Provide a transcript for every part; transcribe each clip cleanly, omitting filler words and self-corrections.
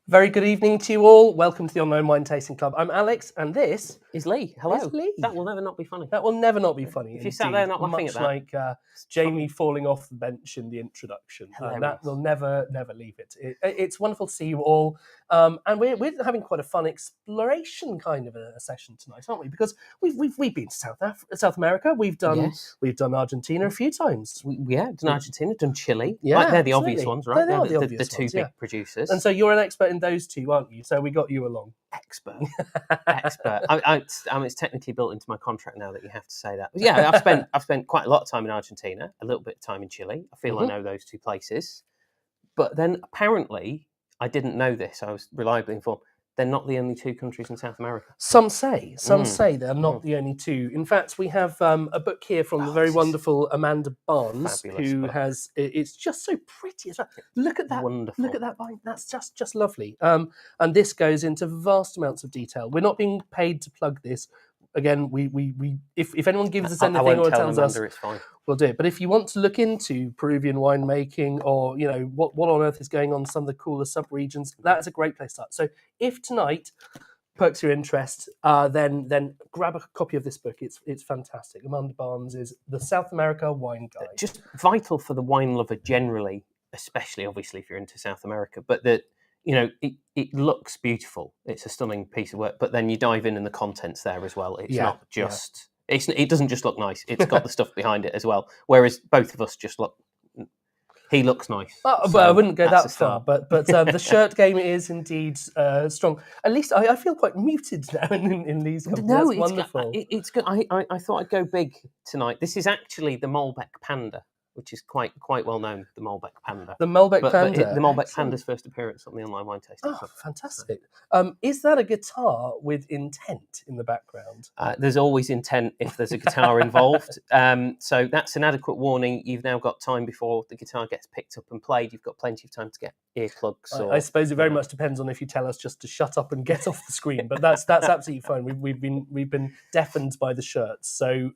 Very good evening to you all. Welcome to the Online Wine Tasting Club. I'm Alex, and this is Lee. Hello. is Lee. That will never not be funny. That will never not be funny. If you sat there not laughing much at that, like Jamie falling off the bench in the introduction, that will never leave it. It's wonderful to see you all, and we're having quite a fun exploration kind of a session tonight, aren't we? Because we've been to South America. We've done Argentina a few times. Done Argentina, done Chile. Yeah, like, they're the obvious ones, right? They're the two big producers. And so you're an expert in those two, aren't you? So we got you along. Expert. It's technically built into my contract now that you have to say that. But yeah, I've spent quite a lot of time in Argentina, a little bit of time in Chile. I feel I know those two places. But then apparently, I didn't know this. I was reliably informed. They're not the only two countries in South America. Some say they're not the only two. In fact, we have a book here from the very wonderful Amanda Barnes, who has. It's just so pretty as well. Look at that! Wonderful. Look at that vine. That's just lovely. And this goes into vast amounts of detail. We're not being paid to plug this. Again, if anyone gives us anything or tells us, it's fine. We'll do it. But if you want to look into Peruvian winemaking, or what on earth is going on in some of the cooler sub-regions, that's a great place to start. So if tonight perks your interest, then grab a copy of this book. It's fantastic. Amanda Barnes is the South America Wine Guide. Just vital for the wine lover generally, especially obviously if you're into South America, but that it looks beautiful. It's a stunning piece of work, but then you dive in and the content's there as well. It's not just. It doesn't just look nice. It's got the stuff behind it as well. Whereas both of us just look. He looks nice. But I wouldn't go that far. But the shirt game is indeed strong. At least I feel quite muted now in these. No, it's wonderful. It's good. I thought I'd go big tonight. This is actually the Malbec Panda, which is quite well known. The Malbec Panda. The Malbec Panda. The Malbec Panda's first appearance on the Online Wine Tasting. Oh, fantastic! Is that a guitar with intent in the background? There's always intent if there's a guitar involved. So that's an adequate warning. You've now got time before the guitar gets picked up and played. You've got plenty of time to get earplugs. I suppose it very much depends on if you tell us just to shut up and get off the screen. But that's absolutely fine. We've been deafened by the shirts. So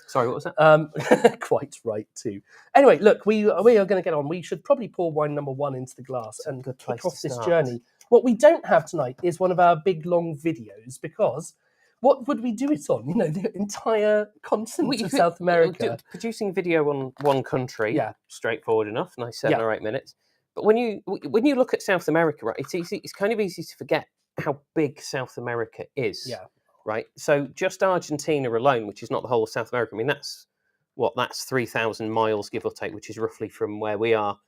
sorry, what was that? Quite right too. Anyway, look, we are going to get on. We should probably pour wine number one into the glass and kick off this journey. What we don't have tonight is one of our big long videos, because what would we do it on? The entire continent of South America. Producing video on one country, straightforward enough, nice 7 or 8 minutes. But when you look at South America, right, it's easy. It's kind of easy to forget how big South America is. Yeah. Right. So just Argentina alone, which is not the whole of South America. I mean, that's 3,000 miles, give or take, which is roughly from where we are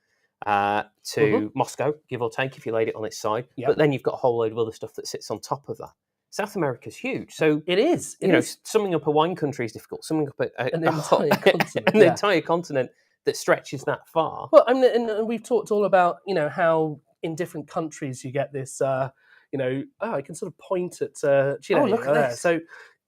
to Moscow, give or take, if you laid it on its side. Yep. But then you've got a whole load of other stuff that sits on top of that. South America's huge. So it is. Summing up a wine country is difficult. Summing up an entire continent that stretches that far. Well, I mean, and we've talked all about, how in different countries you get this, I can sort of point at Chile. Oh, look at this.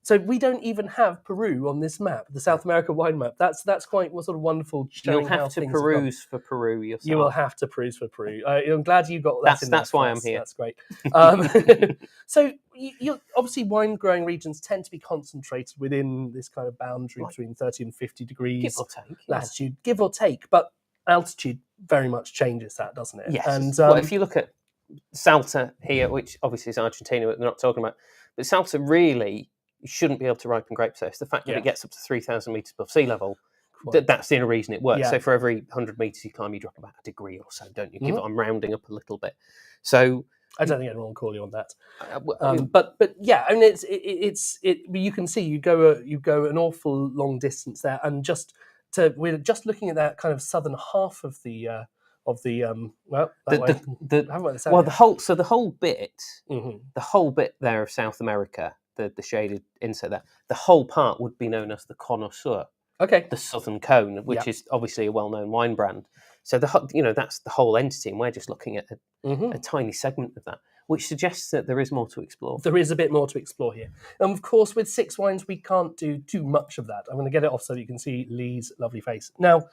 So we don't even have Peru on this map, the South America wine map. That's quite sort of wonderful. You'll have to peruse for Peru yourself. You will have to peruse for Peru. I'm glad you got that. That's why I'm here. That's great. So you obviously wine growing regions tend to be concentrated within this kind of boundary between 30 and 50 degrees, give or take, latitude, give or take. But altitude very much changes that, doesn't it? Yes. And if you look at Salta here, which obviously is Argentina, but we're not talking about, but Salta really. You shouldn't be able to ripen grapes there. It's the fact that it gets up to 3,000 metres above sea level. That's the only reason it works. Yeah. So for every 100 metres you climb, you drop about a degree or so, don't you? I'm rounding up a little bit. So I don't think anyone will call you on that. But yeah, I mean, it's you can see you go an awful long distance there, and we're just looking at that kind of southern half of the whole bit there of South America. The shaded insert there, the whole part would be known as the Cono Sur. Okay. The Southern Cone, which is obviously a well-known wine brand. So that's the whole entity, and we're just looking at a tiny segment of that, which suggests that there is more to explore. There is a bit more to explore here. And of course, with 6 wines, we can't do too much of that. I'm going to get it off so that you can see Lee's lovely face. Now,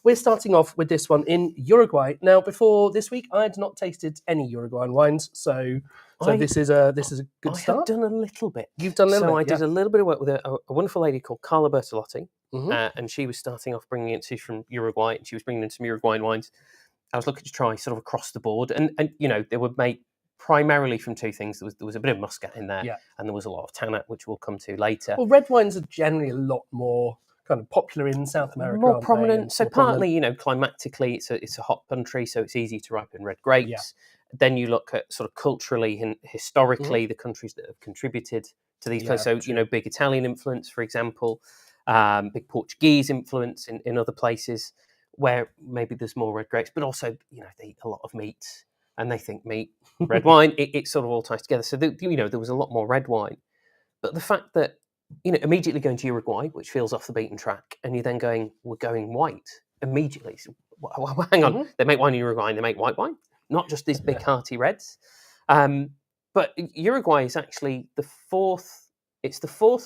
we're starting off with this one in Uruguay. Now, before this week, I had not tasted any Uruguayan wines, so this is a good start. I've done a little bit. You've done a little bit. So I did a little bit of work with a wonderful lady called Carla Bertolotti, and she was starting off bringing it from Uruguay, and she was bringing in some Uruguayan wines. I was looking to try sort of across the board, and they were made primarily from two things. There was a bit of muscat in there, Yeah. and there was a lot of tannat, which we'll come to later. Well, red wines are generally a lot more kind of popular in South America, more aren't prominent. they? So partly, you know, climatically, it's a hot country, so it's easy to ripen red grapes. Yeah. Then you look at sort of culturally and historically the countries that have contributed to these places. So, you know, big Italian influence, for example, big Portuguese influence in other places where maybe there's more red grapes, but also, you know, they eat a lot of meat and they think meat, red wine, it sort of all ties together. So, you know, there was a lot more red wine. But the fact that, you know, immediately going to Uruguay, which feels off the beaten track, and you're then going, we're going white immediately. So, hang on, they make wine in Uruguay and they make white wine, not just these big hearty reds. But Uruguay is actually the fourth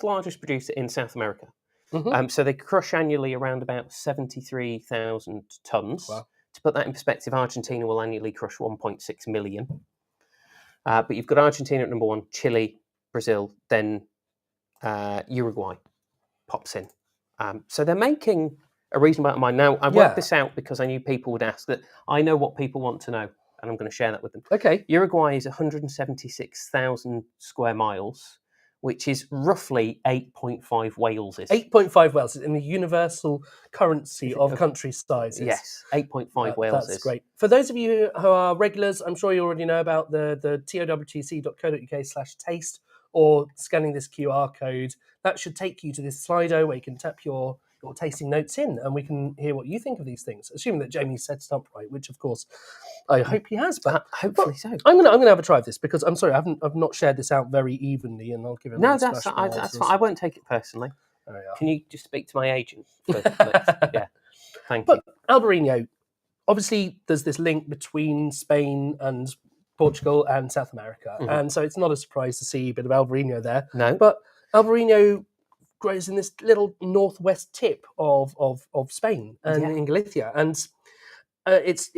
largest producer in South America. So they crush annually around about 73,000 tons. Wow. To put that in perspective, Argentina will annually crush 1.6 million. But you've got Argentina at number one, Chile, Brazil, then Uruguay pops in. So they're making a reasonable amount of money. Now, I worked this out because I knew people would ask that. I know what people want to know, and I'm going to share that with them. Okay. Uruguay is 176,000 square miles, which is roughly 8.5 Waleses. 8.5 Wales in the universal currency of country sizes. Yes, 8.5 Wales. That's great. For those of you who are regulars, I'm sure you already know about the towtc.co.uk/taste, or scanning this QR code. That should take you to this Slido where you can tap your tasting notes in, and we can hear what you think of these things, assuming that Jamie set it up right, which of course I hope he has. But hopefully so. I'm gonna have a try of this because I'm sorry, I've not shared this out very evenly, and I'll give it. That's fine. I won't take it personally. Can you just speak to my agent? Yeah, thank you. But Albarino, obviously, there's this link between Spain and Portugal and South America, and so it's not a surprise to see a bit of Albarino there. No, but Albarino grows in this little northwest tip of Spain and in Galicia, and it's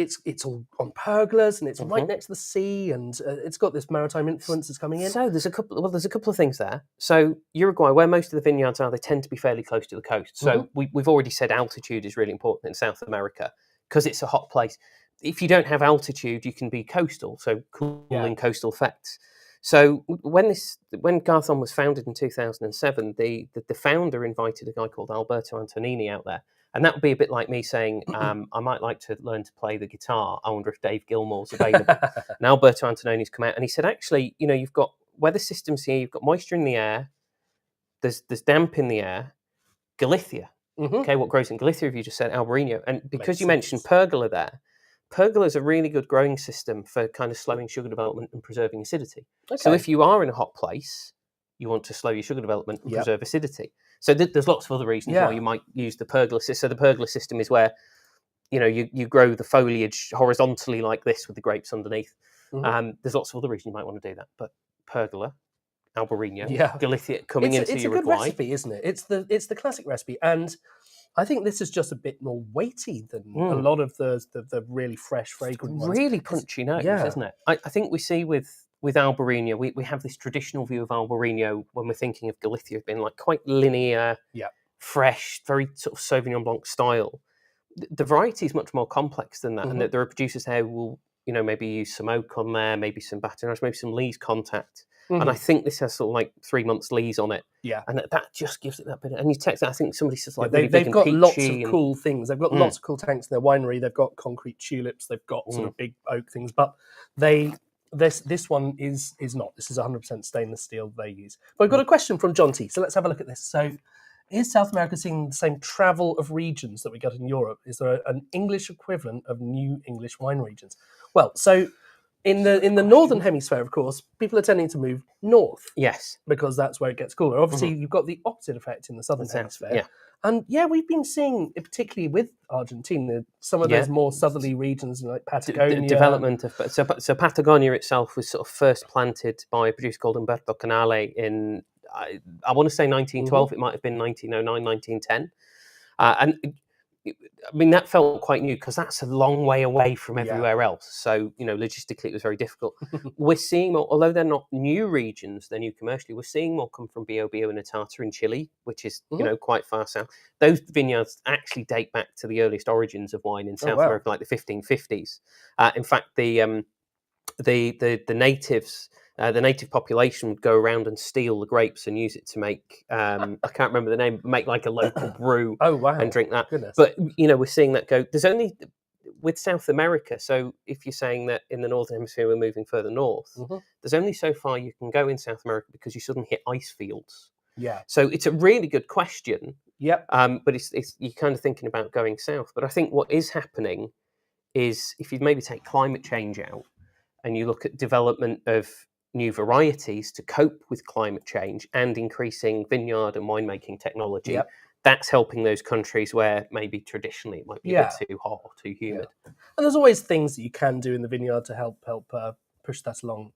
all on pergolas, and it's right next to the sea, and it's got this maritime influence that's coming in. So there's a couple of things there. So Uruguay, where most of the vineyards are, they tend to be fairly close to the coast. So we've already said altitude is really important in South America because it's a hot place. If you don't have altitude, you can be coastal, so cooling coastal effects. So when Garthon was founded in 2007, the founder invited a guy called Alberto Antonini out there. And that would be a bit like me saying, I might like to learn to play the guitar. I wonder if Dave Gilmour's available. And Alberto Antonini's come out and he said, actually, you know, you've got weather systems here, you've got moisture in the air, there's damp in the air. Galicia. Okay, what grows in Galicia, if you just said Albarino. And because you mentioned pergola there, pergola is a really good growing system for kind of slowing sugar development and preserving acidity. Okay. So if you are in a hot place, you want to slow your sugar development and preserve acidity. So there's lots of other reasons why you might use the pergola system. So the pergola system is where, you know, you grow the foliage horizontally like this with the grapes underneath. There's lots of other reasons you might want to do that. But pergola, Albarino, Galicia coming into Uruguay. It's a good recipe, isn't it? It's the classic recipe. And I think this is just a bit more weighty than a lot of the really fresh, fragrant ones. Really punchy notes, isn't it? I think we see with Albarino, we have this traditional view of Albarino when we're thinking of Galicia being like quite linear, fresh, very sort of Sauvignon Blanc style. The variety is much more complex than that, and there are producers here who will, you know, maybe use some oak on there, maybe some Batonnage, maybe some lees contact. And I think this has sort of like 3 months lees on it. Yeah. And that just gives it that bit. And you text that, I think somebody says like they've got lots of cool things. They've got lots of cool tanks in their winery. They've got concrete tulips. They've got sort of big oak things. But this one is not. This is 100% stainless steel they use. But I've got a question from John T. So let's have a look at this. So is South America seeing the same travel of regions that we got in Europe? Is there an English equivalent of new English wine regions? Well, so in the northern hemisphere, of course, people are tending to move north. Yes. Because that's where it gets cooler. Obviously, you've got the opposite effect in the southern hemisphere. Yeah. And we've been seeing, particularly with Argentina, some of those more southerly regions like Patagonia. Development of so Patagonia itself was sort of first planted by a producer called Humberto Canale in I want to say 1912. It might have been 1909, 1910. And I mean, that felt quite new because that's a long way away from everywhere else. So, you know, logistically, it was very difficult. We're seeing more, although they're not new regions, they're new commercially, we're seeing more come from Biobío and Etata in Chile, which is, you know, quite far south. Those vineyards actually date back to the earliest origins of wine in South America, like the 1550s. In fact, the the natives. The native population would go around and steal the grapes and use it to make, I can't remember the name, make like a local brew and drink that. Goodness. But, we're seeing that go. There's only, with South America, so if you're saying that in the Northern Hemisphere we're moving further north, there's only so far you can go in South America because you suddenly hit ice fields. Yeah. So it's a really good question. Yep. But it's you're kind of thinking about going south. But I think what is happening is if you maybe take climate change out and you look at development of new varieties to cope with climate change and increasing vineyard and winemaking technology, that's helping those countries where maybe traditionally it might be a bit too hot or too humid. Yeah. And there's always things that you can do in the vineyard to help push that along.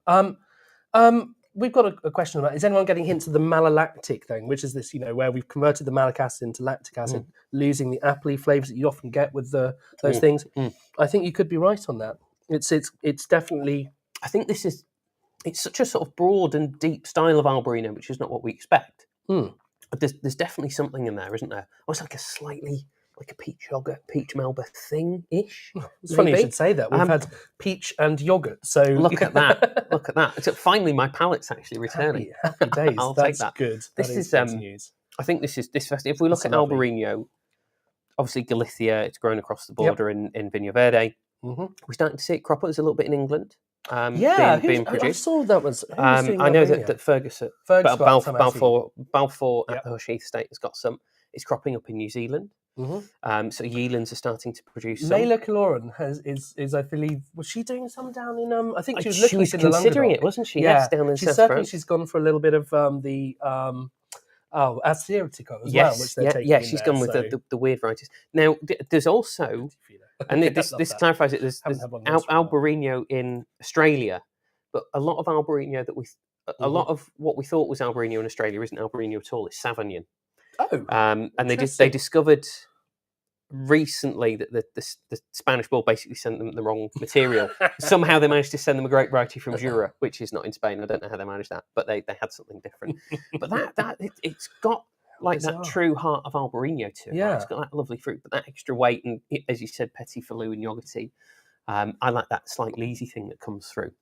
We've got a question about, is anyone getting hints of the malolactic thing, which is this, where we've converted the malic acid into lactic acid, losing the appley flavours that you often get with those things. I think you could be right on that. It's definitely... I think it's such a sort of broad and deep style of Albarino, which is not what we expect. But there's definitely something in there, isn't there? It's like a slightly, like a peach yogurt, peach Melba thing-ish. It's funny you should say that. We've had peach and yogurt, so... Look at that. Look at that. So finally, my palate's actually returning. Happy days. I'll That's take that. Good. This is news. I think this if we look at Albarino, obviously Galicia, it's grown across the border in Vinho Verde. We're starting to see it crop up. There's a little bit in England. Being produced. I saw that was. I know that Fergus at Balfour at the Hush Heath estate has got some. It's cropping up in New Zealand. So Yealands are starting to produce some. Layla Kaloran is I believe, was she doing some down in I think she was looking at considering it, wasn't she? Yes, down in South France. She's gone for a little bit of the Asiatico as well, which they're taking. Yeah, she's gone with the weird varieties. Now there's also, and this clarifies it, there's Albarino in Australia, but a lot of Albarino a lot of what we thought was Albarino in Australia isn't Albarino at all. It's Sauvignon. And they discovered recently that the Spanish Bull basically sent them the wrong material. Somehow they managed to send them a grape variety from Jura, which is not in Spain. I don't know how they managed that, but they had something different. But it's got like that true heart of Albarino to it. Yeah. Right? It's got that lovely fruit, but that extra weight, and as you said, petit filou and yogurty. I like that slight leesy thing that comes through.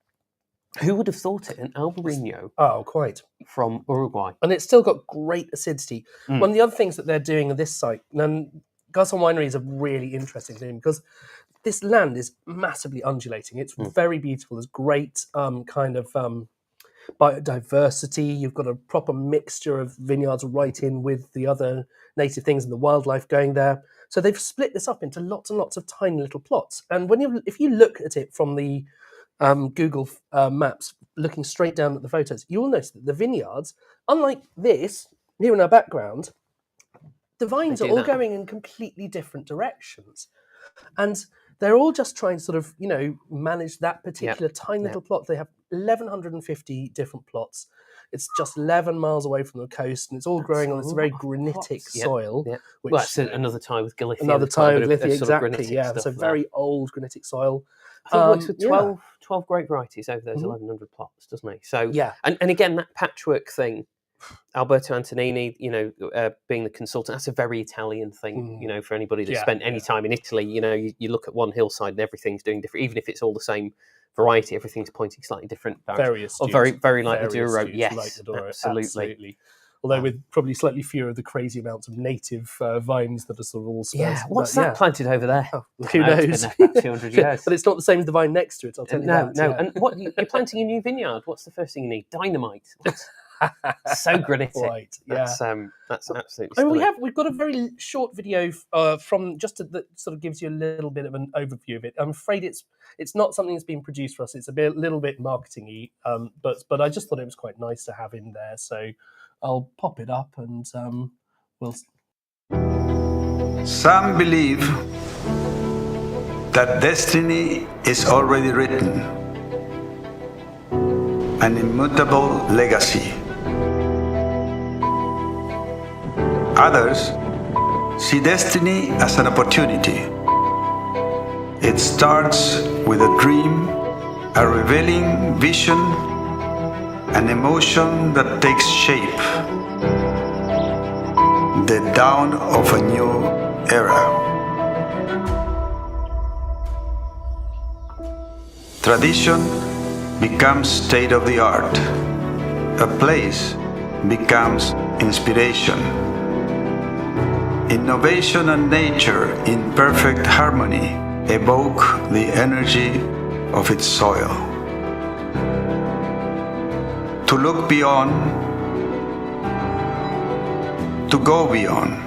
Who would have thought it? An Albarino. Oh, quite. From Uruguay. And it's still got great acidity. One of the other things that they're doing on this site, and Garçon Winery is a really interesting thing because this land is massively undulating. It's very beautiful. There's great kind of biodiversity. You've got a proper mixture of vineyards right in with the other native things and the wildlife going there. So they've split this up into lots and lots of tiny little plots. And if you look at it from the Google Maps, looking straight down at the photos, you'll notice that the vineyards, unlike this here in our background, the vines are all going in completely different directions. And they're all just trying to sort of, manage that particular tiny little plot. They have 1,150 different plots. It's just 11 miles away from the coast, and it's all growing on this very granitic soil. Yeah. Which, that's another tie with Galicia. Another tie with Galicia, exactly. Yeah, it's a very old granitic soil. I think it works with 12 grape varieties over those 1,100 plots, doesn't it? So, and again, that patchwork thing, Alberto Antonini, being the consultant, that's a very Italian thing, for anybody that's spent any time in Italy. You look at one hillside and everything's doing different, even if it's all the same variety, everything's pointing slightly different. Very astute. Very like the Douro. Yes, absolutely. Although with probably slightly fewer of the crazy amounts of native vines that are sort of all sparse. Yeah, what's that planted over there? Oh, who knows? It's been there about 200 years. But it's not the same as the vine next to it, I'll tell you that. No. And what you're planting a new vineyard, what's the first thing you need? Dynamite. So granitic. Right, yeah. That's absolutely. And we've got a very short video from that sort of gives you a little bit of an overview of it. I'm afraid it's not something that's been produced for us. It's a little bit marketing-y, but I just thought it was quite nice to have in there. So I'll pop it up and we'll. Some believe that destiny is already written, an immutable legacy. Others see destiny as an opportunity. It starts with a dream, a revealing vision, an emotion that takes shape, the dawn of a new era. Tradition becomes state of the art. A place becomes inspiration. Innovation and nature in perfect harmony evoke the energy of its soil. To look beyond, to go beyond.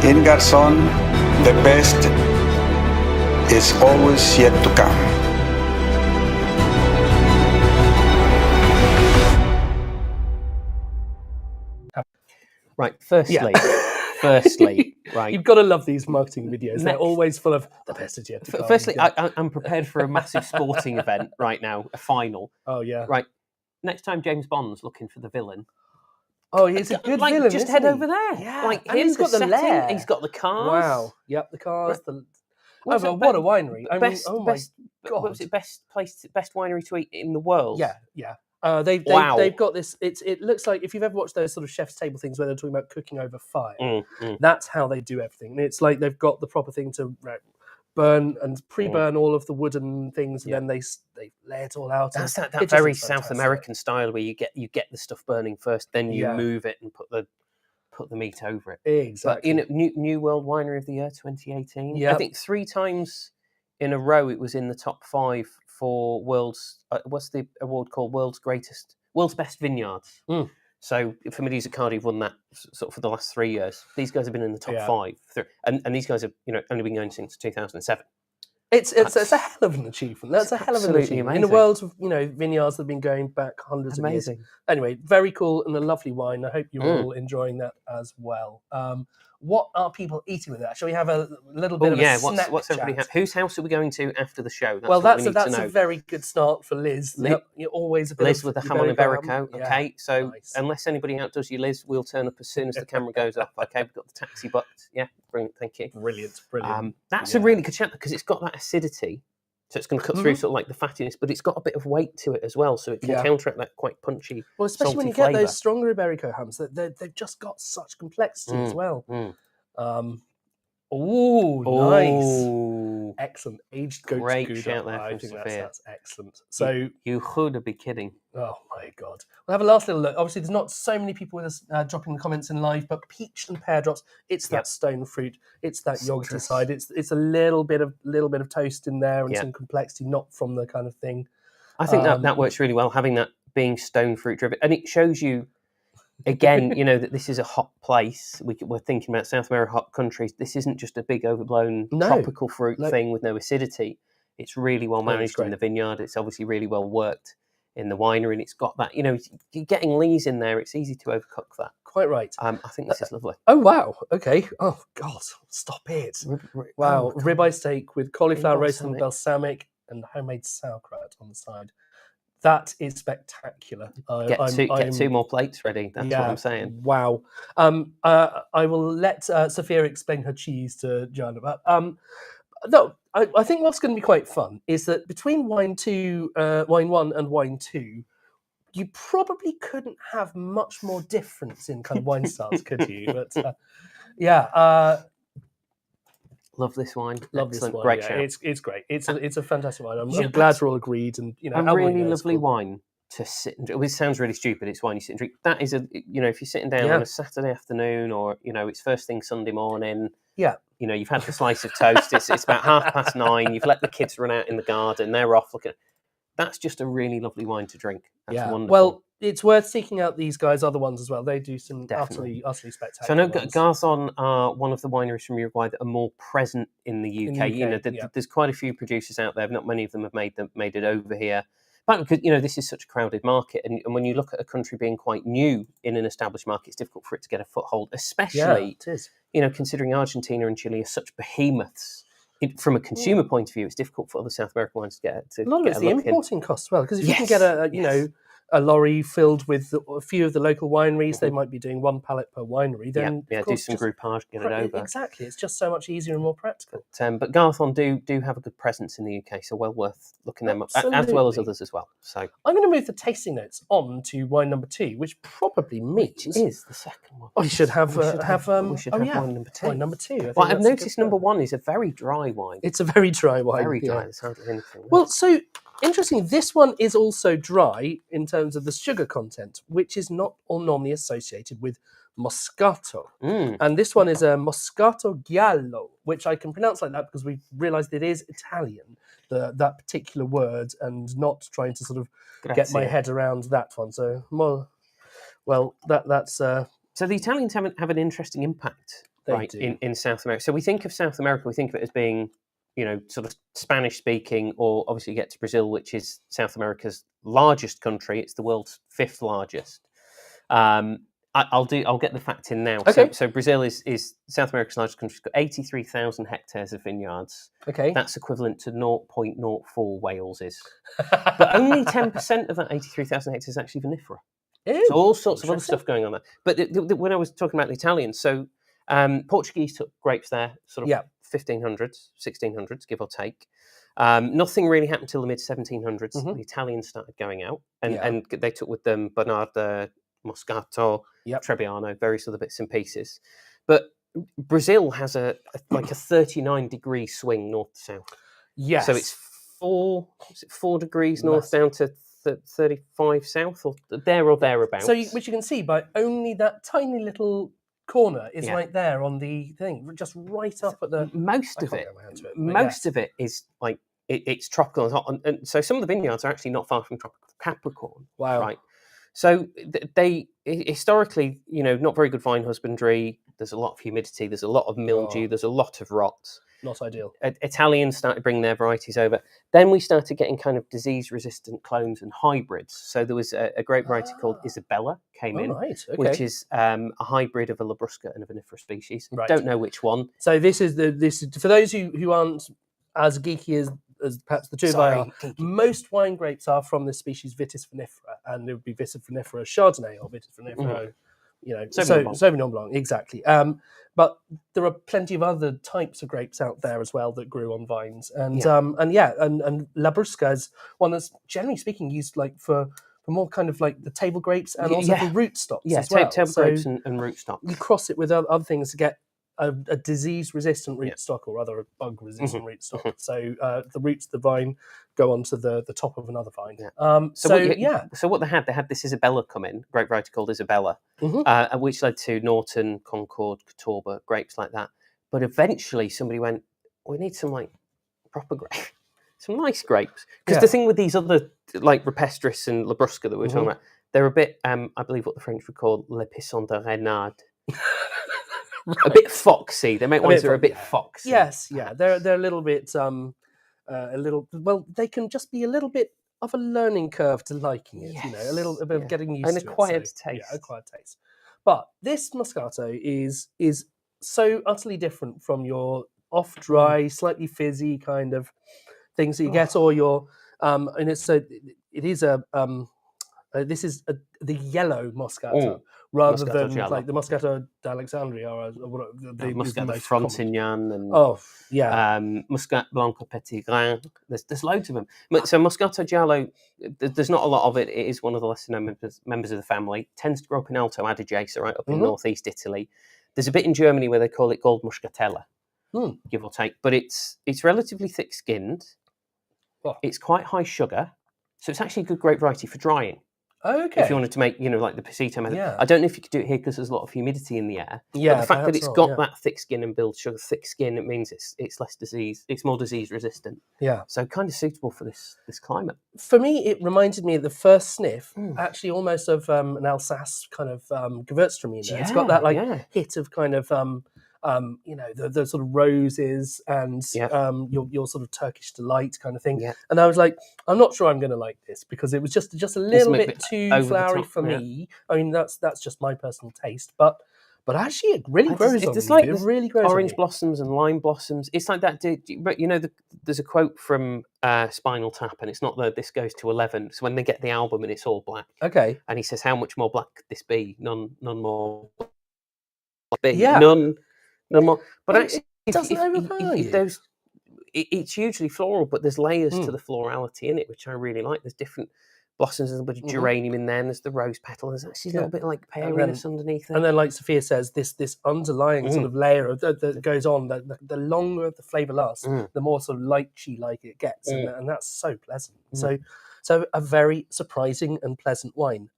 In Garzón, the best is always yet to come. Right, firstly, right. You've got to love these marketing videos. They're always full of the best is yet to come. Firstly, I'm prepared for a massive sporting event right now, a final. Oh, yeah. Right, next time James Bond's looking for the villain. Oh, he's a good villain. Just head over there. Yeah, like and him, he's got the setting, lair. He's got the cars. Wow. Yep, the cars. What a winery! Best, oh my God! What was it? Best winery to eat in the world. Yeah. They've got this. It looks like if you've ever watched those sort of chef's table things where they're talking about cooking over fire. That's how they do everything. And it's like they've got the proper thing to burn and pre-burn all of the wooden things, and then they lay it all out. That's that very South American style where you get the stuff burning first, then you move it and put the meat over it. Exactly. But New World Winery of the Year 2018. Yeah. I think 3 times in a row it was in the top 5 for world's. What's the award called? World's Best Vineyards. So Families at Cardiff won that sort of for the last 3 years. These guys have been in the top 5, and these guys have only been going since 2007. It's a hell of an achievement. That's a hell of an achievement amazing. in a world of vineyards that have been going back hundreds of years. Anyway, very cool and a lovely wine. I hope you're all enjoying that as well. What are people eating with that? Shall we have a little bit of a snack what's everybody chat? Whose house are we going to after the show? That's a very good start for Liz. You're always a bit Liz with the ham on Iberico. Yeah. Okay, so Nice. unless anybody outdoes you, Liz, we'll turn up as soon as the camera goes off. Okay, we've got the taxi booked. Yeah, brilliant. Thank you. Brilliant. That's a really good chat because it's got that acidity. So it's going to cut through sort of like the fattiness, but it's got a bit of weight to it as well, so it can counteract that quite punchy. Well, especially when you get those stronger Iberico hams, they've just got such complexity as well. Nice. Excellent. Aged goat's Great Gouda. shout there I from think Sophia. that's excellent. So you could be kidding. Oh my God. We'll have a last little look. Obviously, there's not so many people with us dropping the comments in live, but peach and pear drops. It's that stone fruit. It's that yogurty side. It's a little bit of toast in there and some complexity, not from the kind of thing. I think that works really well, having that being stone fruit driven, and it shows you. Again, that this is a hot place. We're thinking about South America, hot countries. This isn't just a big overblown tropical fruit thing with no acidity. It's really well managed in the vineyard. It's obviously really well worked in the winery, and it's got that. You're getting lees in there. It's easy to overcook that. Quite right. I think this is lovely. Oh wow. Okay. Oh God. Stop it. Wow. Ribeye steak with cauliflower roast and balsamic and homemade sauerkraut on the side. That is spectacular. Get 2 more plates ready. That's what I'm saying. Wow. I will let Sophia explain her cheese to Joanna. But no, I think what's going to be quite fun is that between wine 1 and wine 2, you probably couldn't have much more difference in kind of wine styles, could you? But love this wine. Love this wine. Great shout. It's great. It's a fantastic wine. I'm glad we're all agreed. And a really lovely wine to sit and drink. It sounds really stupid. It's wine you sit and drink. That is if you're sitting down on a Saturday afternoon, or it's first thing Sunday morning. Yeah. You've had the slice of toast. It's about 9:30. You've let the kids run out in the garden. They're off looking. That's just a really lovely wine to drink. That's wonderful. Well, it's worth seeking out these guys' other ones as well. They do some utterly spectacular. So I know Garzón are one of the wineries from Uruguay that are more present in the UK. There's quite a few producers out there. Not many of them have made it over here. But because this is such a crowded market, and when you look at a country being quite new in an established market, it's difficult for it to get a foothold. Especially, it is. Considering Argentina and Chile are such behemoths. From a consumer point of view, it's difficult for other South American wines to get. A lot of it's the importing costs as well, because if you can get a lorry filled with a few of the local wineries. They might be doing 1 pallet per winery. Then do some groupage, get it over. Exactly, it's just so much easier and more practical. But Garthon do have a good presence in the UK, so well worth looking them up, as well as others as well. So I'm going to move the tasting notes on to wine number 2, which probably means is the second one. we should have wine number 2. Wine number 2. Well, I've noticed number 1 is a very dry wine. It's a very dry wine. Very dry. There's hardly anything. Well, so interesting. This one is also dry in terms of the sugar content, which is not normally associated with Moscato. And this one is a Moscato Giallo, which I can pronounce like that because we've realised it is Italian, that particular word, and not trying to sort of get my head around that one. So, that's... So the Italians have an interesting impact, right, in South America. So we think of South America, we think of it as being, sort of Spanish-speaking, or obviously you get to Brazil, which is South America's largest country. It's the world's 5th largest. I'll get the fact in now. Okay. So Brazil is South America's largest country. It's got 83,000 hectares of vineyards. Okay. That's equivalent to 0.04 Wales is. But only 10% of that 83,000 hectares is actually vinifera. So all sorts of other stuff going on there. But when I was talking about the Italians, so Portuguese took grapes there, sort of 1500s, 1600s, give or take. Nothing really happened until the mid-1700s. The Italians started going out, and they took with them Bonarda, Moscato, Trebbiano, various other bits and pieces. But Brazil has a 39-degree swing north to south. Yes. So it's 4 degrees north down to 35 south, or thereabouts. So which you can see by only that tiny little corner is right there on the thing, just right up at the... Most of it is like, it's tropical and hot. And so some of the vineyards are actually not far from tropical Capricorn. Wow. Right. So they historically, not very good vine husbandry. There's a lot of humidity. There's a lot of mildew. There's a lot of rot. Not ideal. Italians started bringing their varieties over. Then we started getting kind of disease-resistant clones and hybrids. So there was a grape variety called Isabella came in, right. Okay. which is a hybrid of a Labrusca and a vinifera species. Right. Don't know which one. So this is for those who aren't as geeky as perhaps the two of us are. Most wine grapes are from this species Vitis vinifera, and it would be Vitis vinifera Chardonnay or Vitis vinifera, Sauvignon Blanc, exactly. But there are plenty of other types of grapes out there as well that grew on vines, and Labrusca is one that's generally speaking used like for more kind of like the table grapes and also for rootstocks as well. Table grapes and rootstocks. You cross it with other things to get a disease-resistant rootstock, or rather a bug-resistant rootstock. So the roots of the vine go onto the top of another vine. So what they had this Isabella come in, grape variety called Isabella, which led to Norton, Concord, Catawba, grapes like that. But eventually somebody went, we need some like proper grapes, some nice grapes. Because the thing with these other like Rupestris and Labrusca that we were talking about, they're a bit, I believe what the French would call le pisson de renard. Right. A bit foxy. They make ones that are a bit foxy. Yes, yeah. They're a little bit they can just be a little bit of a learning curve to liking it, a little bit of getting used to it. An acquired taste. Yeah, acquired taste. But this Moscato is so utterly different from your off-dry, slightly fizzy kind of things that you get, or your and it's this is the yellow Moscato rather Moscato than Giallo. like the Moscato d'Alexandria or the Moscato Frontignan and Muscat Blanco Petit Grain. There's loads of them. So Moscato Giallo, there's not a lot of it. It is one of the lesser known members of the family. It tends to grow up in Alto Adige, so right up in northeast Italy. There's a bit in Germany where they call it Gold Muscatella, give or take. But it's relatively thick-skinned. Oh. It's quite high sugar, so it's actually a good grape variety for drying. Okay. If you wanted to make, like the Pasito method. Yeah. I don't know if you could do it here because there's a lot of humidity in the air. Yeah, but the fact that it's got that thick skin and builds sugar thick skin, it means it's less disease. It's more disease resistant. Yeah. So kind of suitable for this climate. For me, it reminded me of the first sniff, actually almost of an Alsace kind of Gewürztraminer. Yeah, it's got that hit of kind of the sort of roses and your sort of Turkish delight kind of thing. Yeah. And I was like, I'm not sure I'm going to like this because it was just a little bit too flowery for me. I mean, that's just my personal taste, but But actually, it really grows on it's you. like It really grows orange on you. blossoms and lime blossoms. It's like that. But there's a quote from Spinal Tap, and it's not that this goes to 11. It's when they get the album and it's all black. Okay. And he says, "How much more black could this be? None more. Be. Yeah. None more." But Well, actually, it doesn't overpower you. It's hugely floral, but there's layers to the florality in it, which I really like. There's different blossoms, there's a bit of geranium in there, and there's the rose petal. There's actually a little bit like peariness underneath it. And then, like Sophia says, this underlying sort of layer that goes on, the longer the flavour lasts, the more sort of lychee-like it gets, and that's so pleasant. So a very surprising and pleasant wine.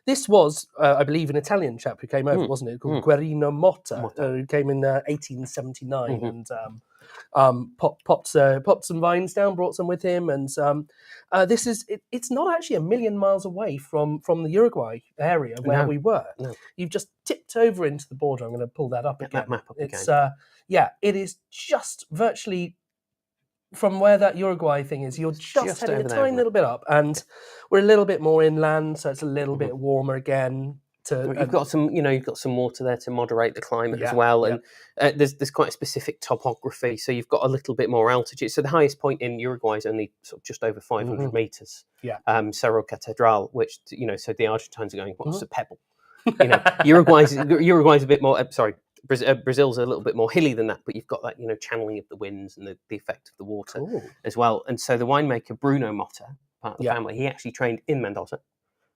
This was, I believe, an Italian chap who came over, wasn't it? Called Guerino Motta, who came in 1879 and popped some vines down, brought some with him, and it's not actually a million miles away from the Uruguay area where we were. No. You've just tipped over into the border. I'm going to pull that up again. That map up it's again. It is just virtually from where that Uruguay thing is. You're just heading a tiny little bit up, and we're a little bit more inland, so it's a little bit warmer again. You've got some water there to moderate the climate as well, and there's quite a specific topography. So you've got a little bit more altitude. So the highest point in Uruguay is only sort of just over 500 meters. Cerro Catedral, which so the Argentines are going, what's a pebble? Uruguay's a bit more. Brazil's a little bit more hilly than that, but you've got that channeling of the winds and the effect of the water as well. And so the winemaker Bruno Motta, part of the family, he actually trained in Mendoza.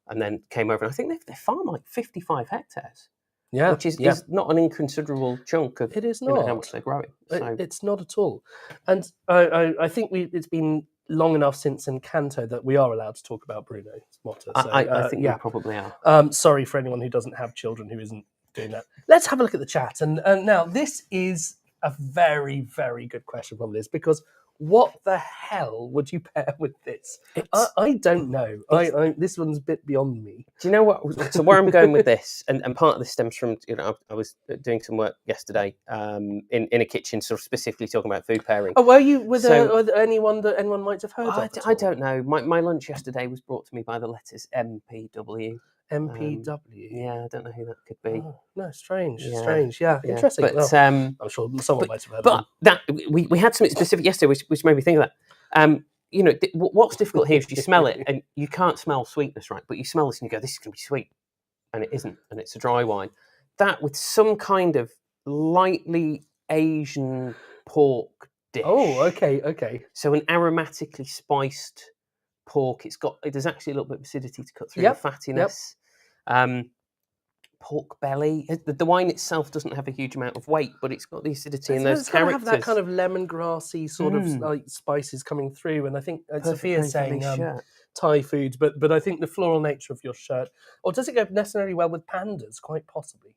And then came over, and I think they farm like 55 hectares. Yeah, which is not an inconsiderable chunk of it is not. How much they're growing. So. It's not at all. And I think it's been long enough since Encanto that we are allowed to talk about Bruno Motta. So, I think we probably are. Sorry for anyone who doesn't have children who isn't doing that. Let's have a look at the chat. And now this is a very, very good question from Liz, because what the hell would you pair with this? I don't know. This one's a bit beyond me. Do you know what? So where I'm going with this, and part of this stems from, I was doing some work yesterday in a kitchen, sort of specifically talking about food pairing. Oh, were you with anyone that anyone might have heard of? I don't know. My lunch yesterday was brought to me by the letters MPW. MPW. I don't know who that could be. Oh, no, strange. Yeah, interesting. But I'm sure someone might have heard. But that we had something specific yesterday, which made me think of that. What's difficult here is you smell it, and you can't smell sweetness, right? But you smell this and you go, "This is going to be sweet," and it isn't, and it's a dry wine. That with some kind of lightly Asian pork dish. Oh, okay. So an aromatically spiced pork. There's actually a little bit of acidity to cut through the fattiness. Pork belly. The wine itself doesn't have a huge amount of weight, but it's got the acidity and those characters. Have that kind of lemongrassy sort of like spices coming through, and I think Sophia's saying Thai foods, but I think the floral nature of your shirt, or does it go necessarily well with pandas? Quite possibly.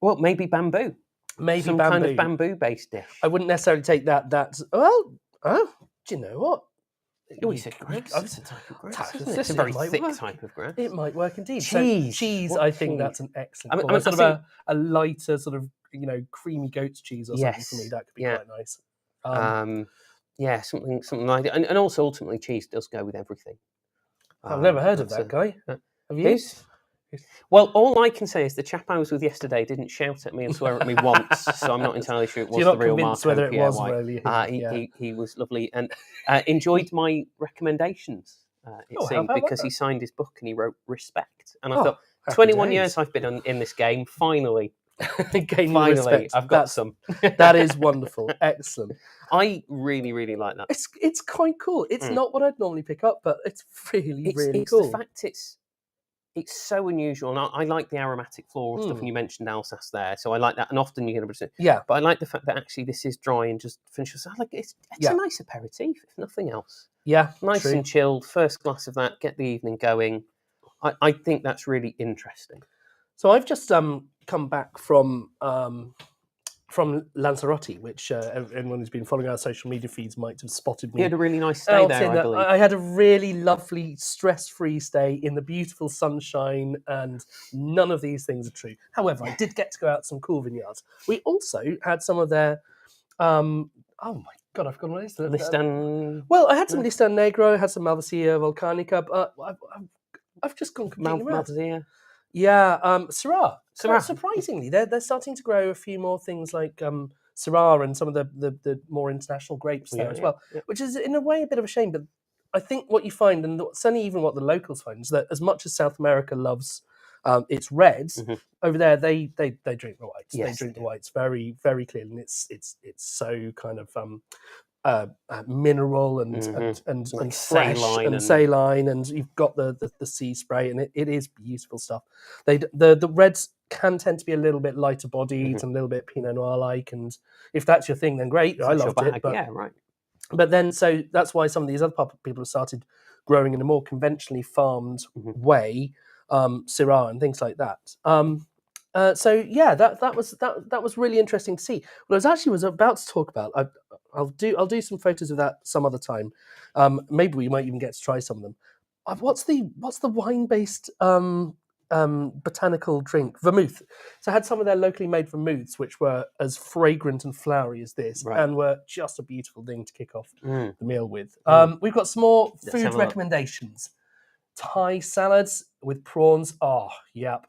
Well, maybe bamboo. Some kind of bamboo-based dish. I wouldn't necessarily take that. Do you know what? We said grass. It's a type of grass. It's a very thick type of grass. It might work indeed. Cheese. I think that's an excellent. I mean, sort of a lighter, sort of creamy goat's cheese or something for me. That could be quite nice. Something like that. And also ultimately, cheese does go with everything. I've never heard of that guy. Have you? Well, all I can say is the chap I was with yesterday didn't shout at me and swear at me once, so I'm not entirely sure it was the real Marco whether it was really. He was lovely and enjoyed my recommendations, because he signed his book and he wrote Respect. And I thought, 21 years I've been in this game, finally, I've got some. That is wonderful. Excellent. I really, really like that. It's quite cool. It's not what I'd normally pick up, but it's really cool. The fact it's so unusual, and I like the aromatic floral stuff, and you mentioned Alsace there, so I like that, and often you're going to but I like the fact that actually this is dry and just finishes. It's a nice aperitif, if nothing else. Yeah, nice and chilled. First glass of that, get the evening going. I think that's really interesting. So I've just come back from Lanzarote, which anyone who's been following our social media feeds might have spotted me. You had a really nice stay there, I believe. I had a really lovely, stress-free stay in the beautiful sunshine, and none of these things are true. However, I did get to go out to some cool vineyards. We also had some of their... oh my God, I've forgotten what it is. Listan... Well, I had some Listan Negro, I had some Malvasia Volcanica, but I've just gone completely Malvasia. Yeah, Syrah. Quite surprisingly, they're starting to grow a few more things like Syrah and some of the more international grapes there as well, which is in a way a bit of a shame. But I think what you find, and certainly even what the locals find, is that as much as South America loves its reds, over there they drink the whites. Yes, they drink the whites very, very clearly, and it's so kind of mineral and like fresh and saline, and you've got the sea spray, and it is beautiful stuff. The reds can tend to be a little bit lighter bodied and a little bit Pinot Noir like, and if that's your thing, then great. I loved it, but But then, so that's why some of these other people have started growing in a more conventionally farmed way, Syrah and things like that. So yeah, that was really interesting to see. What I was about to talk about. I'll do some photos of that some other time. Maybe we might even get to try some of them. What's the wine based botanical drink? Vermouth. So I had some of their locally made vermouths, which were as fragrant and flowery as this, and were just a beautiful thing to kick off the meal with. We've got some more food recommendations. Thai salads with prawns. Oh, yep.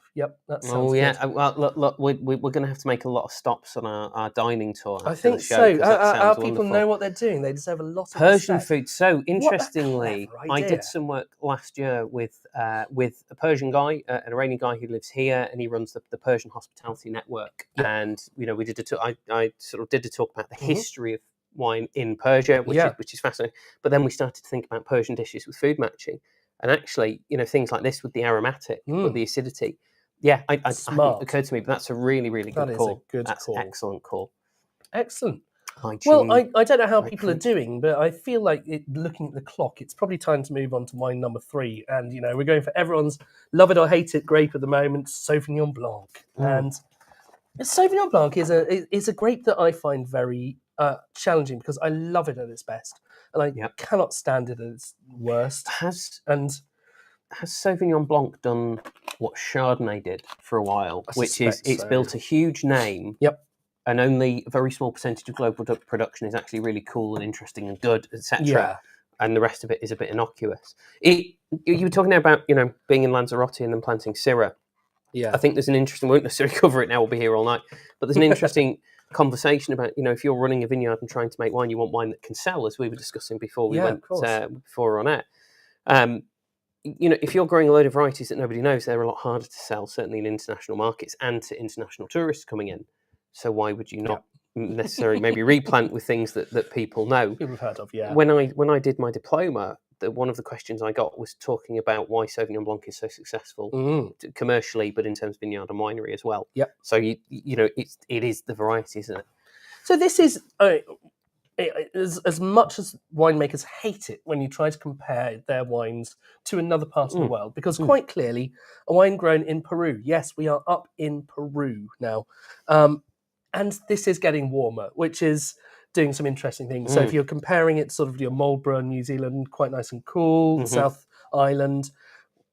That sounds good. Well, look, we're going to have to make a lot of stops on our dining tour. I think so. Our people know what they're doing. They deserve a lot of Persian food. So interestingly, I did some work last year with a Persian guy, an Iranian guy who lives here, and he runs the Persian Hospitality Network. Yep. And we did I sort of did a talk about the history of wine in Persia, which is fascinating. But then we started to think about Persian dishes with food matching. And actually, things like this with the aromatic or the acidity. Yeah, it hadn't occurred to me, but that's a really, really good call. That's an excellent call. Excellent. Well, I don't know how people are doing, but I feel like looking at the clock, it's probably time to move on to wine number 3. And, we're going for everyone's love it or hate it grape at the moment, Sauvignon Blanc. And Sauvignon Blanc is a grape that I find very challenging because I love it at its best. And I cannot stand it at its worst. Has Sauvignon Blanc done what Chardonnay did for a while, which is it's built a huge name. Yep. And only a very small percentage of global production is actually really cool and interesting and good, etc. Yeah. And the rest of it is a bit innocuous. You were talking there about being in Lanzarote and then planting Syrah. Yeah. I think there's an interesting. We won't necessarily cover it now. We'll be here all night. But there's an interesting conversation about if you're running a vineyard and trying to make wine, you want wine that can sell, as we were discussing before we went before on air. If you're growing a load of varieties that nobody knows, they're a lot harder to sell, certainly in international markets and to international tourists coming in. So why would you not necessarily maybe replant with things that people know? People have heard of, yeah. When I did my diploma, one of the questions I got was talking about why Sauvignon Blanc is so successful commercially, but in terms of vineyard and winery as well. Yep. So it is the variety, isn't it? So this is as much as winemakers hate it when you try to compare their wines to another part of the world, because quite clearly a wine grown in Peru. Yes, we are up in Peru now, and this is getting warmer, which is doing some interesting things. So if you're comparing it sort of your Marlborough, New Zealand, quite nice and cool, South Island,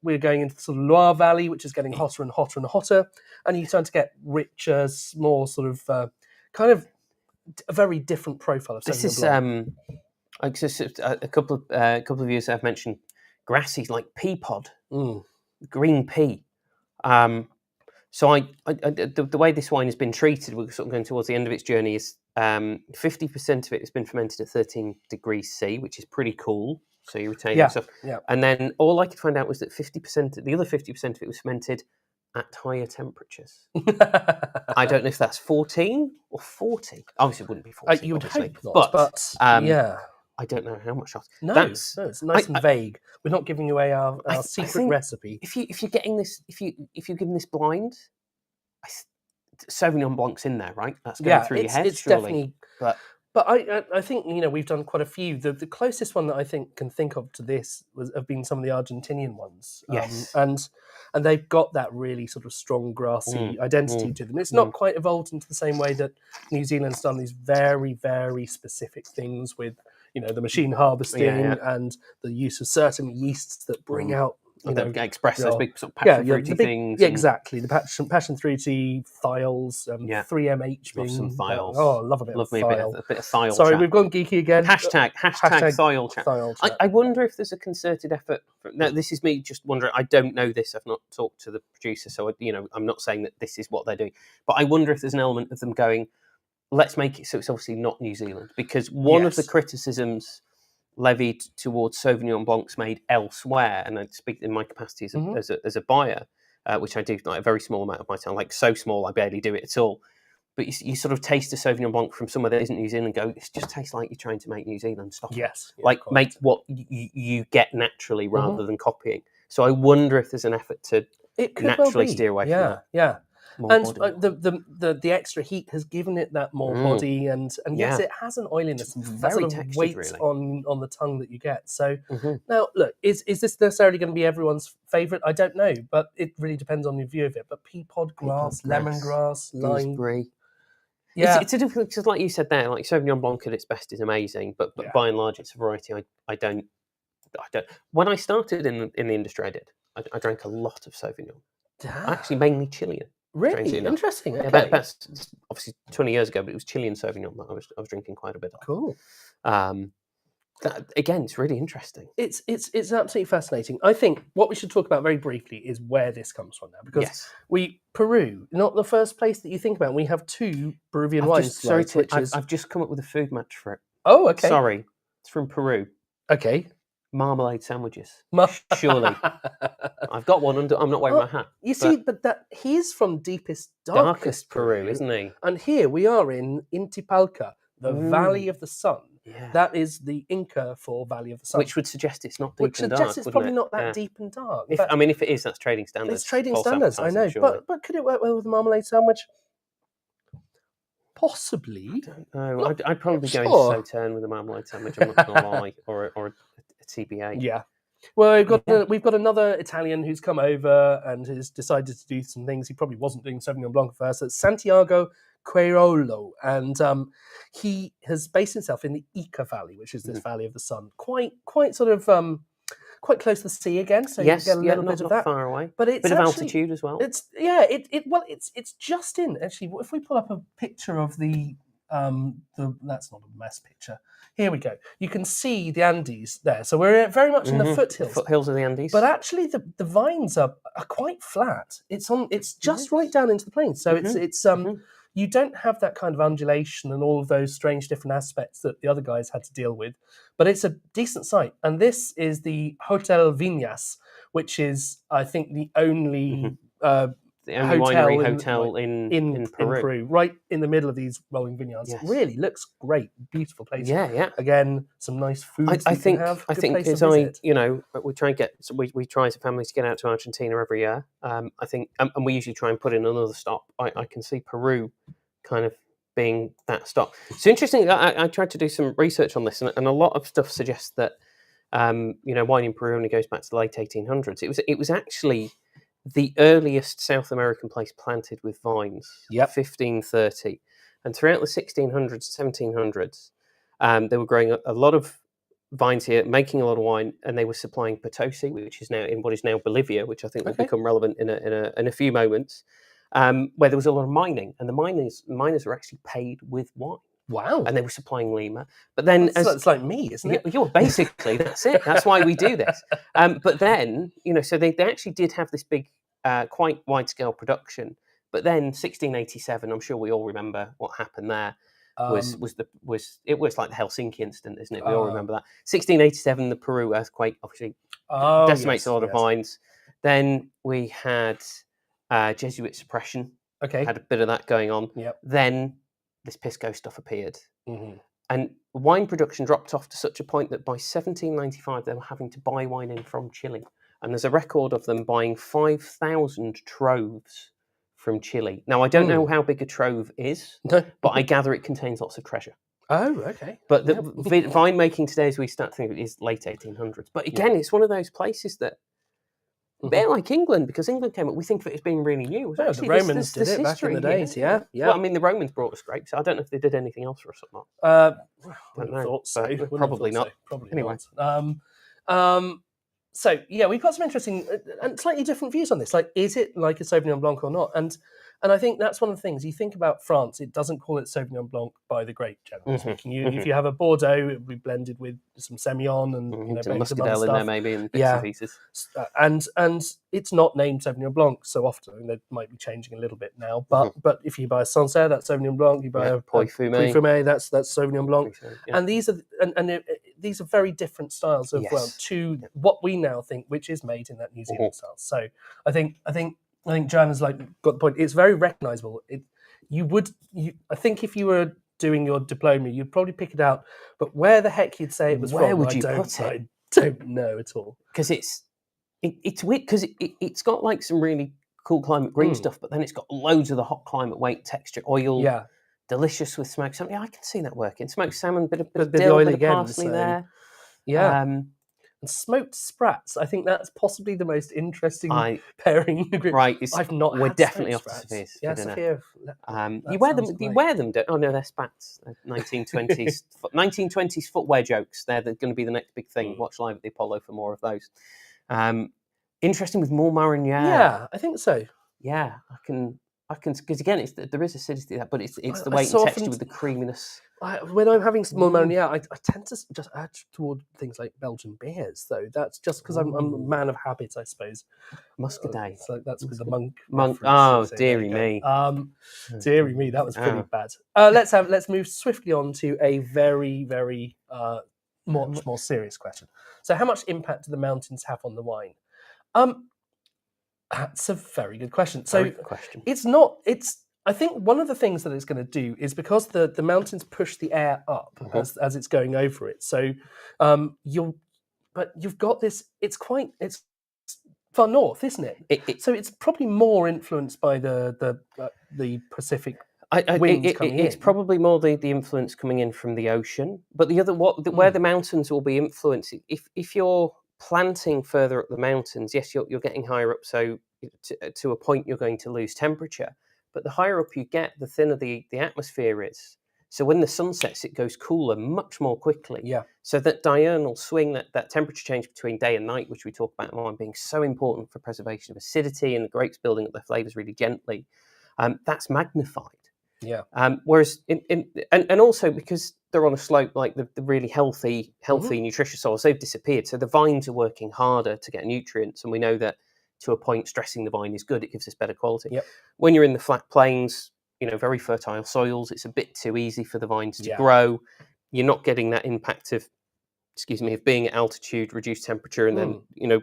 we're going into the sort of Loire Valley, which is getting hotter and hotter and hotter, and you start to get richer, more sort of kind of a very different profile of Sauvignon Blanc. This is a couple of years I've mentioned grassy like pea pod, green pea. So the way this wine has been treated, we're sort of going towards the end of its journey, is 50% of it has been fermented at 13 degrees C, which is pretty cool. So you retain yourself. Yeah. And then all I could find out was that the other 50% of it was fermented at higher temperatures. I don't know if that's 14 or 40. Obviously, it wouldn't be 40. You would hope not, but yeah. I don't know how much. No, it's nice and vague. We're not giving away our secret recipe. If you're getting this, if you're giving this blind, Sauvignon Blanc's in there, right? That's going through your head, it's surely. Definitely. But I think we've done quite a few. The closest one that I can think of to this have been some of the Argentinian ones. Yes, and they've got that really sort of strong grassy identity to them. It's not quite evolved into the same way that New Zealand's done these very, very specific things with the machine harvesting and the use of certain yeasts that bring out express those big sort of passion fruity things. Yeah, exactly. The passion fruity thiles, 3MH being some thiles. I love a bit of thile. A bit of thile. Sorry, chat. We've gone geeky again. Hashtag thile chat. I wonder if there's a concerted effort. Now, this is me just wondering. I don't know this. I've not talked to the producer, so I'm not saying that this is what they're doing. But I wonder if there's an element of them going, let's make it so it's obviously not New Zealand, because one of the criticisms levied towards Sauvignon Blancs made elsewhere, and I speak in my capacity as a buyer, which I do like a very small amount of my time, like so small I barely do it at all. But you sort of taste a Sauvignon Blanc from somewhere that isn't New Zealand and go, it just tastes like you're trying to make New Zealand. Stop. Yes. Make what you get naturally rather than copying. So I wonder if there's an effort to naturally steer away from that. Yeah. And the extra heat has given it that more body, and yes, it has an oiliness, that sort of weight really on the tongue that you get. So now, look, is this necessarily going to be everyone's favourite? I don't know, but it really depends on your view of it. But pea pod grass, lemongrass, lime, gooseberry. Yeah, it's a difficult, because like you said there, like Sauvignon Blanc at its best is amazing, but by and large, it's a variety I don't. When I started in the industry, I drank a lot of Sauvignon. Actually, mainly Chilean. Really interesting. Okay. Yeah, that's obviously 20 years ago, but it was Chilean Sauvignon that I was drinking quite a bit of. Cool. Again, it's really interesting. It's absolutely fascinating. I think what we should talk about very briefly is where this comes from now, because Peru, not the first place that you think about. We have two Peruvian wines. I've just come up with a food match for it. Oh, okay. Sorry, it's from Peru. Okay. Marmalade sandwiches. Surely. I've got one under. I'm not wearing my hat. You see, but he's from darkest Peru, isn't he? And here we are in Intipalca, the Valley of the Sun. Yeah. That is the Inca for Valley of the Sun. Which would suggest it's not deep and dark. Which suggests it's probably not that deep and dark. If it is, that's trading standards. It's trading standards, I know. But could it work well with a marmalade sandwich? Possibly. I don't know. I'd probably go into Sauterne with a marmalade sandwich, I'm not going to lie, or a TBA. Yeah. Well, we've got another Italian who's come over and has decided to do some things. He probably wasn't doing Sauvignon Blanc at first. It's Santiago Queirolo, and he has based himself in the Ica Valley, which is this Valley of the Sun, quite sort of quite close to the sea again. So you get a little bit of that. Far away, but it's bit of altitude as well. It's just in actually. If we pull up a picture of the that's not a mass picture. Here we go. You can see the Andes there. So we're very much in the foothills. Foothills of the Andes. But actually the vines are quite flat. It's just right down into the plains. So it's you don't have that kind of undulation and all of those strange different aspects that the other guys had to deal with. But it's a decent site. And this is the Hotel Viñas, which is, I think, the only winery hotel in Peru, right in the middle of these rolling vineyards. Yes. It really looks great, beautiful place. Yeah. Again, some nice food. I think as we try as a family to get out to Argentina every year. I think, and we usually try and put in another stop. I can see Peru kind of being that stop. It's interesting. I tried to do some research on this, and a lot of stuff suggests that wine in Peru only goes back to the late 1800s. It was actually the earliest South American place planted with vines, 1530. And throughout the 1600s, 1700s, they were growing a lot of vines here, making a lot of wine, and they were supplying Potosi, which is now in what is now Bolivia, which I think will become relevant in a few moments, where there was a lot of mining, and the miners were actually paid with wine. Wow. And they were supplying Lima. But then it's like me, isn't it? You're basically, that's it. That's why we do this. But then, so they actually did have this big, quite wide-scale production. But then 1687, I'm sure we all remember what happened there. It was like the Helsinki incident, isn't it? We all remember that. 1687, the Peru earthquake obviously decimates a lot of vines. Then we had Jesuit suppression. Okay. Had a bit of that going on. Yep. Then this Pisco stuff appeared. And wine production dropped off to such a point that by 1795 they were having to buy wine in from Chile. And there's a record of them buying 5,000 troves from Chile. Now, I don't know how big a trove is, but I gather it contains lots of treasure. Oh, okay. But the vine making today, as we start to think, is late 1800s. But again, it's one of those places that, a bit like England, because England came up, we think of it as being really new. No, the Romans did it back in the days, yeah. Well, I mean, the Romans brought us grapes. I don't know if they did anything else for us or not. I don't know. Probably not. Probably anyway. not. So yeah, we've got some interesting and slightly different views on this. Like, is it like a Sauvignon Blanc or not? And I think that's one of the things. You think about France; it doesn't call it Sauvignon Blanc by the grape. Generally speaking, if you have a Bordeaux, it will be blended with some Semillon and some maybe some other Muscadel in stuff. there, maybe, and bits and pieces. And it's not named Sauvignon Blanc so often. I mean, they might be changing a little bit now. But if you buy a Sancerre, that's Sauvignon Blanc. You buy a Puy-Fumé, that's Sauvignon Blanc. And these are these are very different styles of to what we now think, which is made in that New Zealand style. So I think Joanna's got the point. It's very recognisable. I think if you were doing your diploma, you'd probably pick it out. But where the heck you'd say it was where from, would you put it? I don't know at all. Because it's weird because it's got like some really cool climate green stuff, but then it's got loads of the hot climate weight texture, oil. Yeah. Delicious with smoked salmon. Yeah, I can see that working. Smoked salmon, bit of dill, bit of parsley there. Yeah. And smoked sprats. I think that's possibly the most interesting pairing. Right. I've not. We're had definitely off to sprats. Sophia's. Yeah, Sophia. You wear them. You wear them. Oh no, they're spats. 1920s. 1920s footwear jokes. They're going to be the next big thing. Watch live at the Apollo for more of those. Interesting with more Marigny. Yeah, I think so. Yeah, I can because again, there is acidity to that, but it's the weight and texture with the creaminess. When I'm having more Marigny, I tend to just add toward things like Belgian beers, though. That's just because I'm a man of habit, I suppose. Muscadet. So that's with the monk. Oh, dearie me. Dearie me, that was pretty bad. Let's move swiftly on to a very, very much more serious question. So, how much impact do the mountains have on the wine? That's a very good question. So, it's not. I think one of the things that it's going to do is because the mountains push the air up as it's going over it. So you've got this. It's far north, isn't it? So it's probably more influenced by the Pacific winds coming in. It's probably more the influence coming in from the ocean. But where the mountains will be influenced, if you're planting further up the mountains, yes, you're getting higher up. So to a point, you're going to lose temperature. But the higher up you get, the thinner the atmosphere is. So when the sun sets, it goes cooler much more quickly. Yeah. So that diurnal swing, that temperature change between day and night, which we talk about in wine being so important for preservation of acidity and the grapes building up their flavours really gently, that's magnified. Yeah. Whereas and also because they're on a slope, like the really healthy, nutritious soils, they've disappeared. So the vines are working harder to get nutrients, and we know that to a point, stressing the vine is good. It gives us better quality. Yep. When you're in the flat plains, very fertile soils, it's a bit too easy for the vines to grow. You're not getting that impact of being at altitude, reduced temperature, and then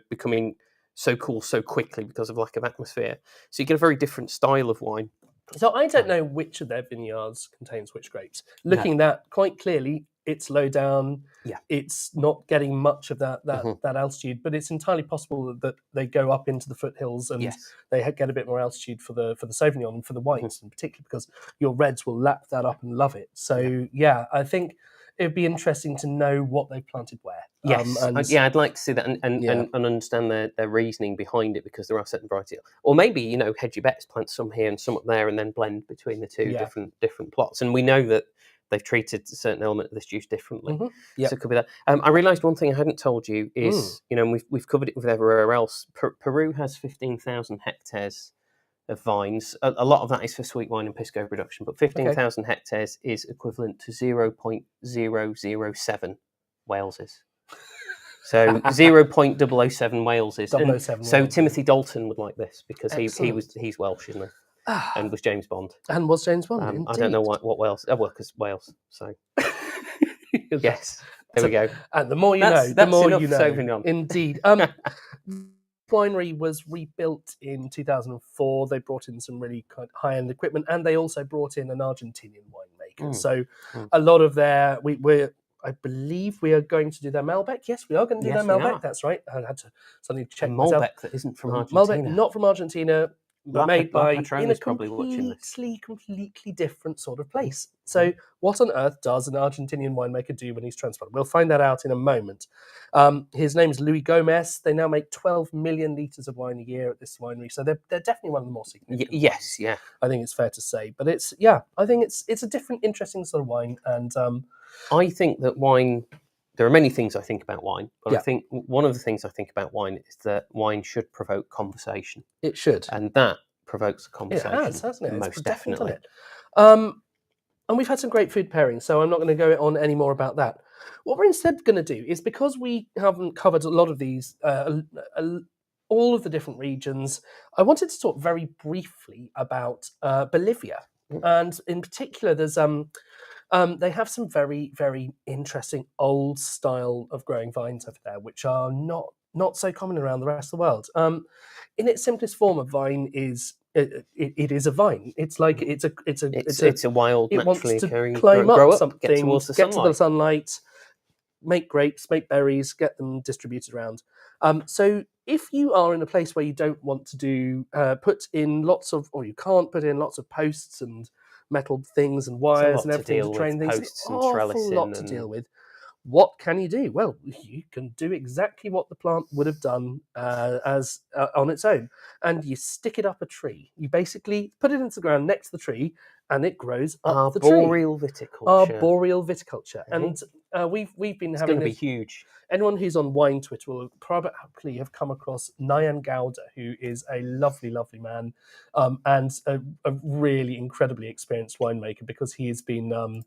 becoming so cool so quickly because of lack of atmosphere. So you get a very different style of wine. So I don't know which of their vineyards contains which grapes. Looking at that quite clearly, it's low down. Yeah. It's not getting much of that altitude, but it's entirely possible that they go up into the foothills and they get a bit more altitude for the Sauvignon and for the whites, in particular, because your reds will lap that up and love it. So I think it'd be interesting to know what they planted where. Yes, I'd like to see that and understand their reasoning behind it, because there are certain varieties. Or maybe, hedge your bets, plant some here and some up there, and then blend between the two different plots. And we know that they've treated a certain element of this juice differently. So it could be that. I realised one thing I hadn't told you is, and we've covered it with everywhere else, Peru has 15,000 hectares of vines. A lot of that is for sweet wine and pisco production, but 15,000 hectares is equivalent to 0.007 Waleses. So 0.007 Waleses. So Timothy Dalton would like this, because he's Welsh, isn't he? And was James Bond. And was James Bond. I don't know what Wales. Oh, well, because Wales. So yes, there we go. And the more you know, the more you know. Sauvignon. Indeed. Winery was rebuilt in 2004. They brought in some really high-end equipment, and they also brought in an Argentinian winemaker. So a lot of I believe we are going to do their Malbec. Yes, we are going to do their Malbec. That's right. I had to suddenly check myself. Malbec that isn't from Argentina. Malbec not from Argentina. Made by in a completely different sort of place. So what on earth does an Argentinian winemaker do when he's transplanted? We'll find that out in a moment. His name is Luis Gomez. They now make 12 million litres of wine a year at this winery. So they're definitely one of the more significant wines. I think it's fair to say. But I think it's a different, interesting sort of wine. And I think that wine there are many things I think about wine, but Yeah. I think one of the things I think about wine is that wine should provoke conversation. It should. And that provokes a conversation. It has, hasn't it? Most It's definitely definitely. done it. And we've had some great food pairings, so I'm not going to go on any more about that. What we're instead going to do is, because we haven't covered a lot of these, all of the different regions, I wanted to talk very briefly about Bolivia. And in particular, there's they have some very, very interesting old style of growing vines over there, which are not so common around the rest of the world. In its simplest form, a vine is it is a vine. It's like it's a wild, it wants naturally to occurring climb grow up up, something, get towards the sunlight. to the sunlight, make grapes, make berries, get them distributed around. So if you are in a place where you don't want to do put in lots of, or you can't put in lots of posts and metal things and wires and everything to train things, it's an awful lot to deal with. What can you do? Well, you can do exactly what the plant would have done as on its own, and you stick it up a tree. You basically put it into the ground next to the tree, and it grows up the tree. Arboreal viticulture. Arboreal viticulture, and we've been having. It's going to be huge. Anyone who's on wine Twitter will probably have come across Nayan Gowda, who is a lovely, lovely man, and a really incredibly experienced winemaker, because he's been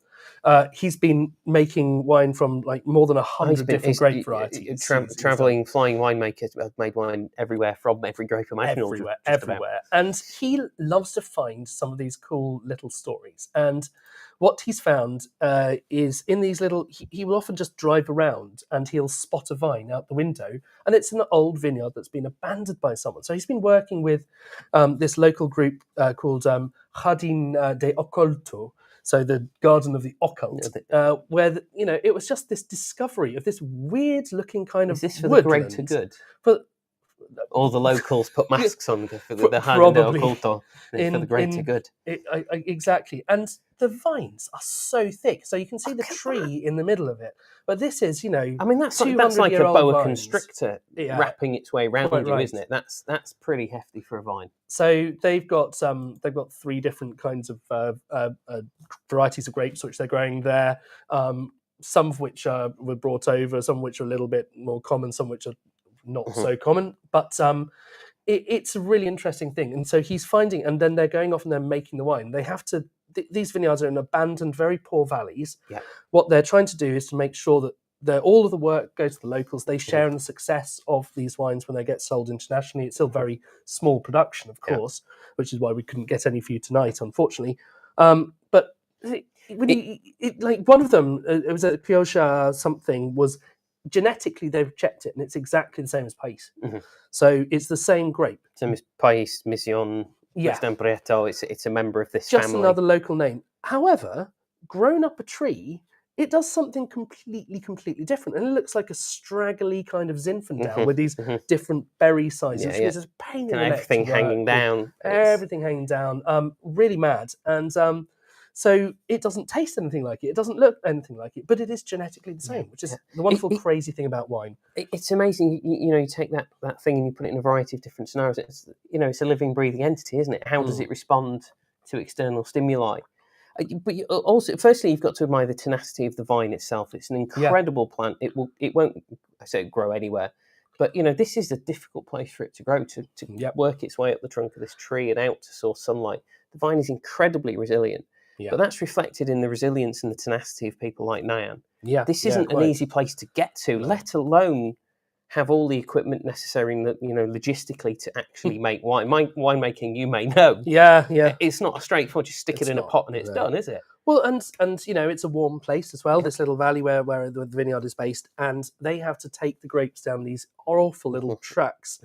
making wine from like more than 100 different grape varieties. Traveling, flying winemakers have made wine everywhere from every grape imaginable. Everywhere. And he loves to find some of these cool little stories. And what he's found is in these little, he will often just drive around and he'll spot a vine out the window, and it's an old vineyard that's been abandoned by someone. So he's been working with this local group called Jardín de Oculto, so the Garden of the Occult, where it was just this discovery of this weird-looking kind of. Is this for woodland. the greater good? But all the locals put masks on for the Jardín de Oculto for the greater good. Exactly, and the vines are so thick, so you can see the tree in the middle of it. But this is, I mean, that's like a boa constrictor wrapping its way around you, isn't it? That's pretty hefty for a vine. So they've got 3 different kinds of varieties of grapes which they're growing there. Some of which were brought over, some of which are a little bit more common, some which are not so common. But it's a really interesting thing. And so he's finding, and then they're going off and they're making the wine. They have to. These vineyards are in abandoned, very poor valleys. Yeah. What they're trying to do is to make sure that all of the work goes to the locals. They share in the success of these wines when they get sold internationally. It's still very small production, of course, which is why we couldn't get any for you tonight, unfortunately. But one of them, it was a Pioja something, was genetically they've checked it, and it's exactly the same as País. So it's the same grape. Same as País, Mission. Western Prieto, it's a member of this family. Just another local name. However, grown up a tree, it does something completely different. And it looks like a straggly kind of Zinfandel with these different berry sizes. Which is a pain in the neck. Everything hanging down. Everything hanging down. Really mad. And so it doesn't taste anything like it. It doesn't look anything like it, but it is genetically the same, which is the wonderful, crazy thing about wine. It's amazing. You take that thing and you put it in a variety of different scenarios. It's a living, breathing entity, isn't it? How does it respond to external stimuli? But also, firstly, you've got to admire the tenacity of the vine itself. It's an incredible plant. It won't, I say, grow anywhere. But this is a difficult place for it to grow, to work its way up the trunk of this tree and out to source sunlight. The vine is incredibly resilient. Yeah. But that's reflected in the resilience and the tenacity of people like Nayan. This isn't an easy place to get to, let alone have all the equipment necessary, logistically to actually make wine. Winemaking, you may know. It's not a straightforward, just stick it in a pot and it's done, is it? Well, and it's a warm place as well, this little valley where the vineyard is based, and they have to take the grapes down these awful little tracks.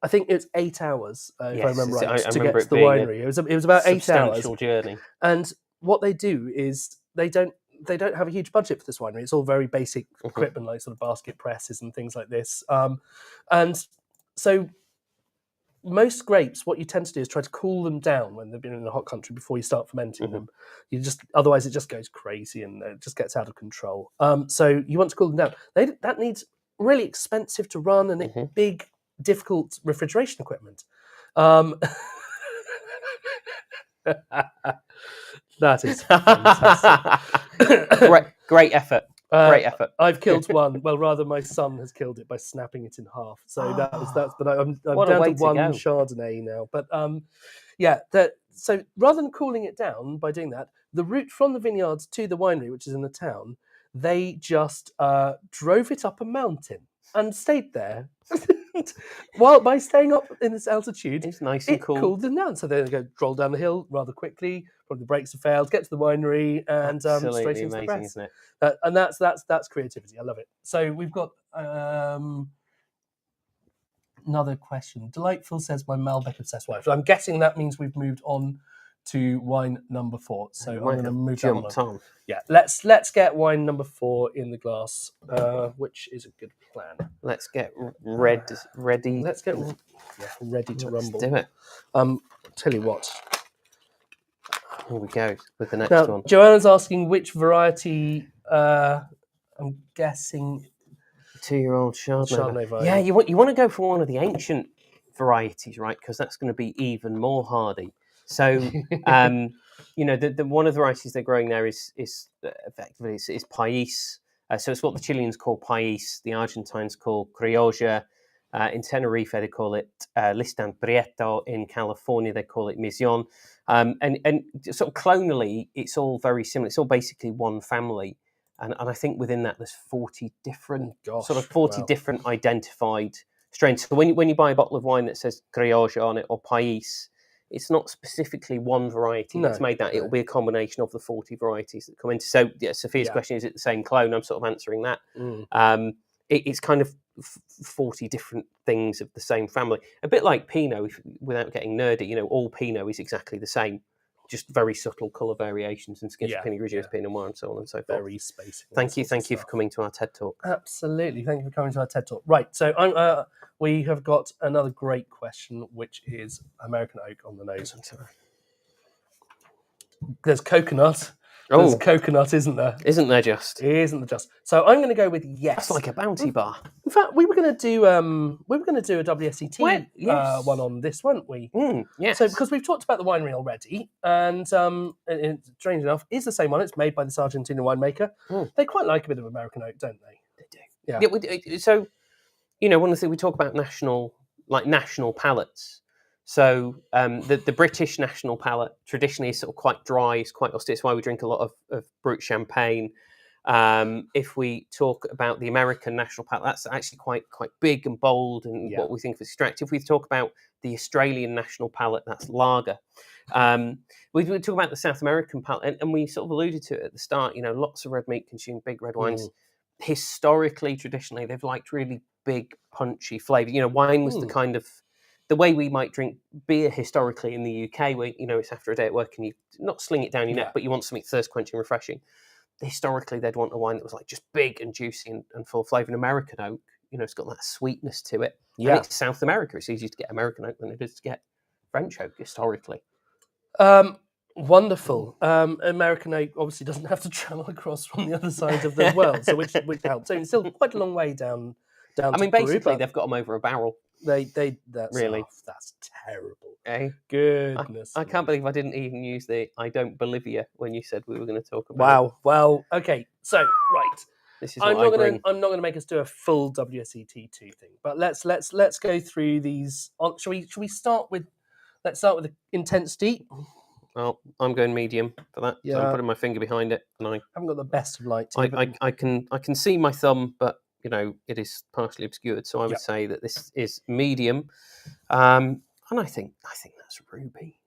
I think it's 8 hours, if I remember right, to get to the winery. It was about 8 hours. Substantial journey. And what they do is they don't have a huge budget for this winery. It's all very basic equipment, like sort of basket presses and things like this. And so most grapes, what you tend to do is try to cool them down when they've been in a hot country before you start fermenting them. Otherwise it just goes crazy and it just gets out of control. So you want to cool them down. That needs really expensive to run and big, difficult refrigeration equipment. That is fantastic. Great effort. Great effort. I've killed one. Well, rather, my son has killed it by snapping it in half. So that's. But I'm What a down way to to one go. Chardonnay now. But yeah. So rather than cooling it down by doing that, the route from the vineyards to the winery, which is in the town, they just drove it up a mountain and stayed there. While by staying up in this altitude, It's nice and cool. cooled them down. So they go roll down the hill rather quickly. Probably the brakes have failed. Get to the winery and Absolutely straight into amazing, the press. isn't it? And that's creativity. I love it. So we've got another question. Delightful says my Malbec obsessed wife. So I'm guessing that means we've moved on to wine number 4. So I'm going to move that one on. Yeah, let's get wine number 4 in the glass, which is a good plan. Let's get ready. Let's get ready to rumble. Do it. Tell you what. Here we go with the next one. Joanna's asking which variety. I'm guessing 2-year-old Chardonnay. variety. Yeah, you want to go for one of the ancient varieties, right? Because that's going to be even more hardy. So, the one of the varieties they're growing there is effectively is País. So it's what the Chileans call País, the Argentines call Criolla. In Tenerife, they call it Listan Prieto. In California, they call it Mision. And sort of clonally, it's all very similar. It's all basically one family. And I think within that, there's 40 different, different identified strains. So when you buy a bottle of wine that says Criolla on it or País, it's not specifically one variety that's made that. It'll be a combination of the 40 varieties that come into. So, Sophia's question, is it the same clone? I'm sort of answering that. It's kind of 40 different things of the same family. A bit like Pinot, without getting nerdy, all Pinot is exactly the same. Just very subtle colour variations and Schizophrenia Grigiosa, Pinot Noir, and so on and so forth. Very spacing. Thank you for coming to our TED Talk. Absolutely, thank you for coming to our TED Talk. Right, so we have got another great question, which is American oak on the nose. There's coconut. There's coconut, isn't there? Isn't there just? Isn't there just? So I'm going to go with yes. That's like a bounty bar. In fact, we were going to do a WSET one on this, weren't we? Yes. So because we've talked about the winery already, and strange enough, is the same one. It's made by this Argentinian winemaker. They quite like a bit of American oak, don't they? They do. Yeah. So, one of the things we talk about national palates. So the British national palate traditionally is sort of quite dry, it's quite austere. It's why we drink a lot of brut champagne. If we talk about the American national palate, that's actually quite big and bold and what we think of as extractive. If we talk about the Australian national palate, that's lager. We talk about the South American palate, and we sort of alluded to it at the start. Lots of red meat consumed, big red wines. Historically, traditionally, they've liked really big, punchy flavour. Wine was the kind of the way we might drink beer historically in the UK, where it's after a day at work and you not sling it down your neck, but you want something thirst quenching, refreshing. Historically, they'd want a wine that was like just big and juicy and full of flavour. And American oak, it's got that sweetness to it. Yeah, and it's South America. It's easier to get American oak than it is to get French oak historically. Wonderful. American oak obviously doesn't have to travel across from the other side of the world, so which helps. So it's still quite a long way down. Basically, they've got them over a barrel. That's terrible. Goodness. I can't believe I didn't even use the I don't Bolivia when you said we were going to talk about it. Well, okay. So, right. This is I'm not going to make us do a full WSET2 thing, but let's go through these. Should we start with? Let's start with the intensity. Well, I'm going medium for that. Yeah. So I'm putting my finger behind it, and I haven't got the best of light. I can see my thumb, but it is partially obscured. So I would say that this is medium, and I think that's ruby.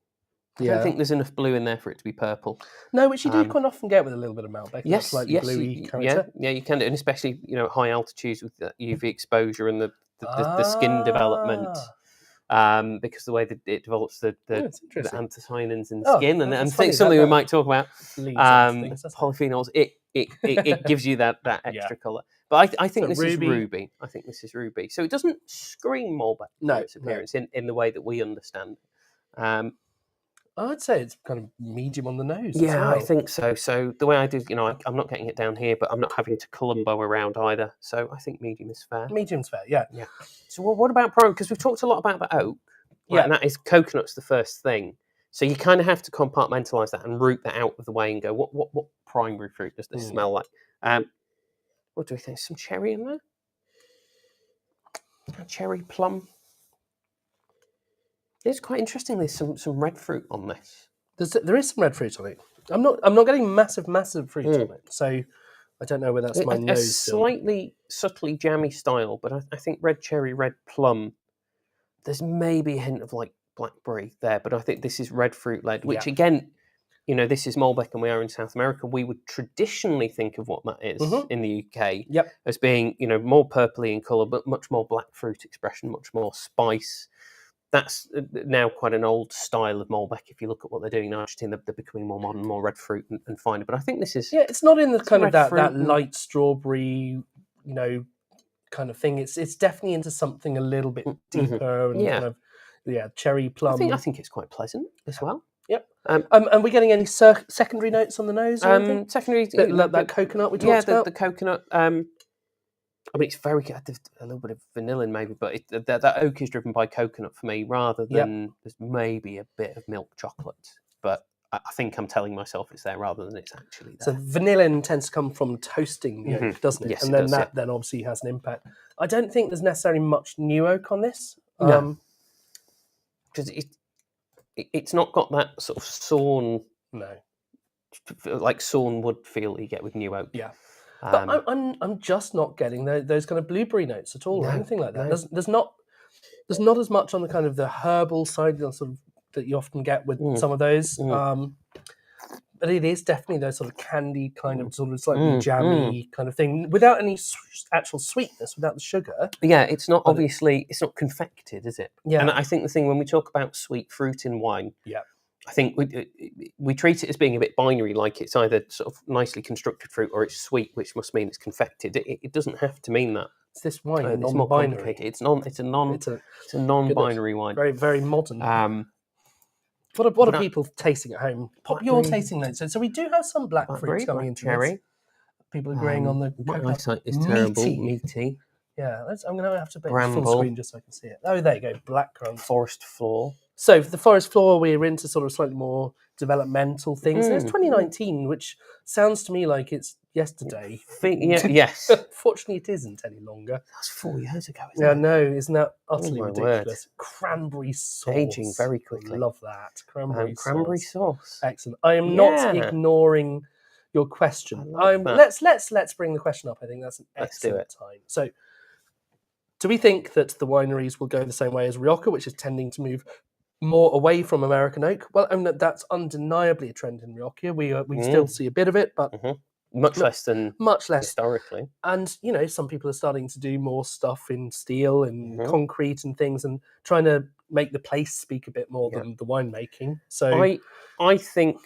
I don't think there's enough blue in there for it to be purple. No, which you do quite often get with a little bit of Malbec. Yes, slightly bluey character. Yeah, you can do, and especially at high altitudes with the UV exposure and the skin development. Because the way that it develops the anthocyanins in the skin, and something we might talk about, polyphenols. It gives you that extra colour. But I think this is ruby. I think this is ruby. So it doesn't scream Malbec in its appearance in the way that we understand. I'd say it's kind of medium on the nose. Yeah, I think so. So the way I do, I'm not getting it down here, but I'm not having to Columbo around either. So I think medium is fair. Medium's fair, yeah. So what about prime? Because we've talked a lot about the oak. Right? And that is coconut's the first thing. So you kind of have to compartmentalise that and root that out of the way and go, what primary fruit does this smell like? What do we think? Some cherry in there? A cherry plum. It's quite interesting. There's some red fruit on this. There is some red fruit on it. I'm not getting massive fruit on it. So I don't know whether that's my nose. A slightly subtly jammy style, but I think red cherry, red plum. There's maybe a hint of like blackberry there, but I think this is red fruit led, which again, this is Malbec and we are in South America. We would traditionally think of what that is in the UK as being, more purpley in colour, but much more black fruit expression, much more spice. That's now quite an old style of Malbec. If you look at what they're doing in Argentina, they're becoming more modern, more red fruit and finer. But I think this is... Yeah, it's not in the kind of that light strawberry, kind of thing. It's definitely into something a little bit deeper and kind of, cherry plum. I think it's quite pleasant as well. Yep. Are we getting any secondary notes on the nose or anything? Secondary... that coconut we talked about? The coconut... it's very good. A little bit of vanillin maybe, but that oak is driven by coconut for me rather than there's maybe a bit of milk chocolate. But I think I'm telling myself it's there rather than it's actually there. So vanillin tends to come from toasting the oak, doesn't it? Yes, and then it does, then obviously has an impact. I don't think there's necessarily much new oak on this. No. Because it's not got that sort of sawn, like sawn wood feel that you get with new oak. Yeah. But I'm just not getting those kind of blueberry notes at all or anything like that. No. There's not as much on the kind of the herbal side sort of that you often get with some of those. But it is definitely those sort of candied kind of sort of slightly jammy kind of thing without any actual sweetness, without the sugar. Yeah, it's not it's not confected, is it? Yeah. And I think the thing when we talk about sweet fruit in wine, I think we treat it as being a bit binary, like it's either sort of nicely constructed fruit or it's sweet, which must mean it's confected. It doesn't have to mean that. It's this wine, it's more complicated. It's a non-binary wine. Very, very modern. What are people tasting at home? Pop your tasting notes. So we do have some black fruits coming into cherry. This. People agreeing on the my eyesight is terrible. Meaty. Yeah, I'm going to have to put Bramble. full screen just so I can see it. Oh, there you go, blackcurrant. Forest floor. So for the forest floor, we're into sort of slightly more developmental things. There's 2019, which sounds to me like it's yesterday. Yes. Fortunately, it isn't any longer. That's 4 years ago, isn't it? No, isn't that utterly ridiculous? Word. Cranberry sauce. Aging very quickly. I love that. Cranberry sauce. Excellent. I am not ignoring your question. Let's bring the question up. I think that's an excellent time. So, do we think that the wineries will go the same way as Rioja, which is tending to move more away from American oak? Well, that's undeniably a trend in Rioja. We still see a bit of it, but much less historically. And some people are starting to do more stuff in steel and concrete and things, and trying to make the place speak a bit more than the winemaking. So I think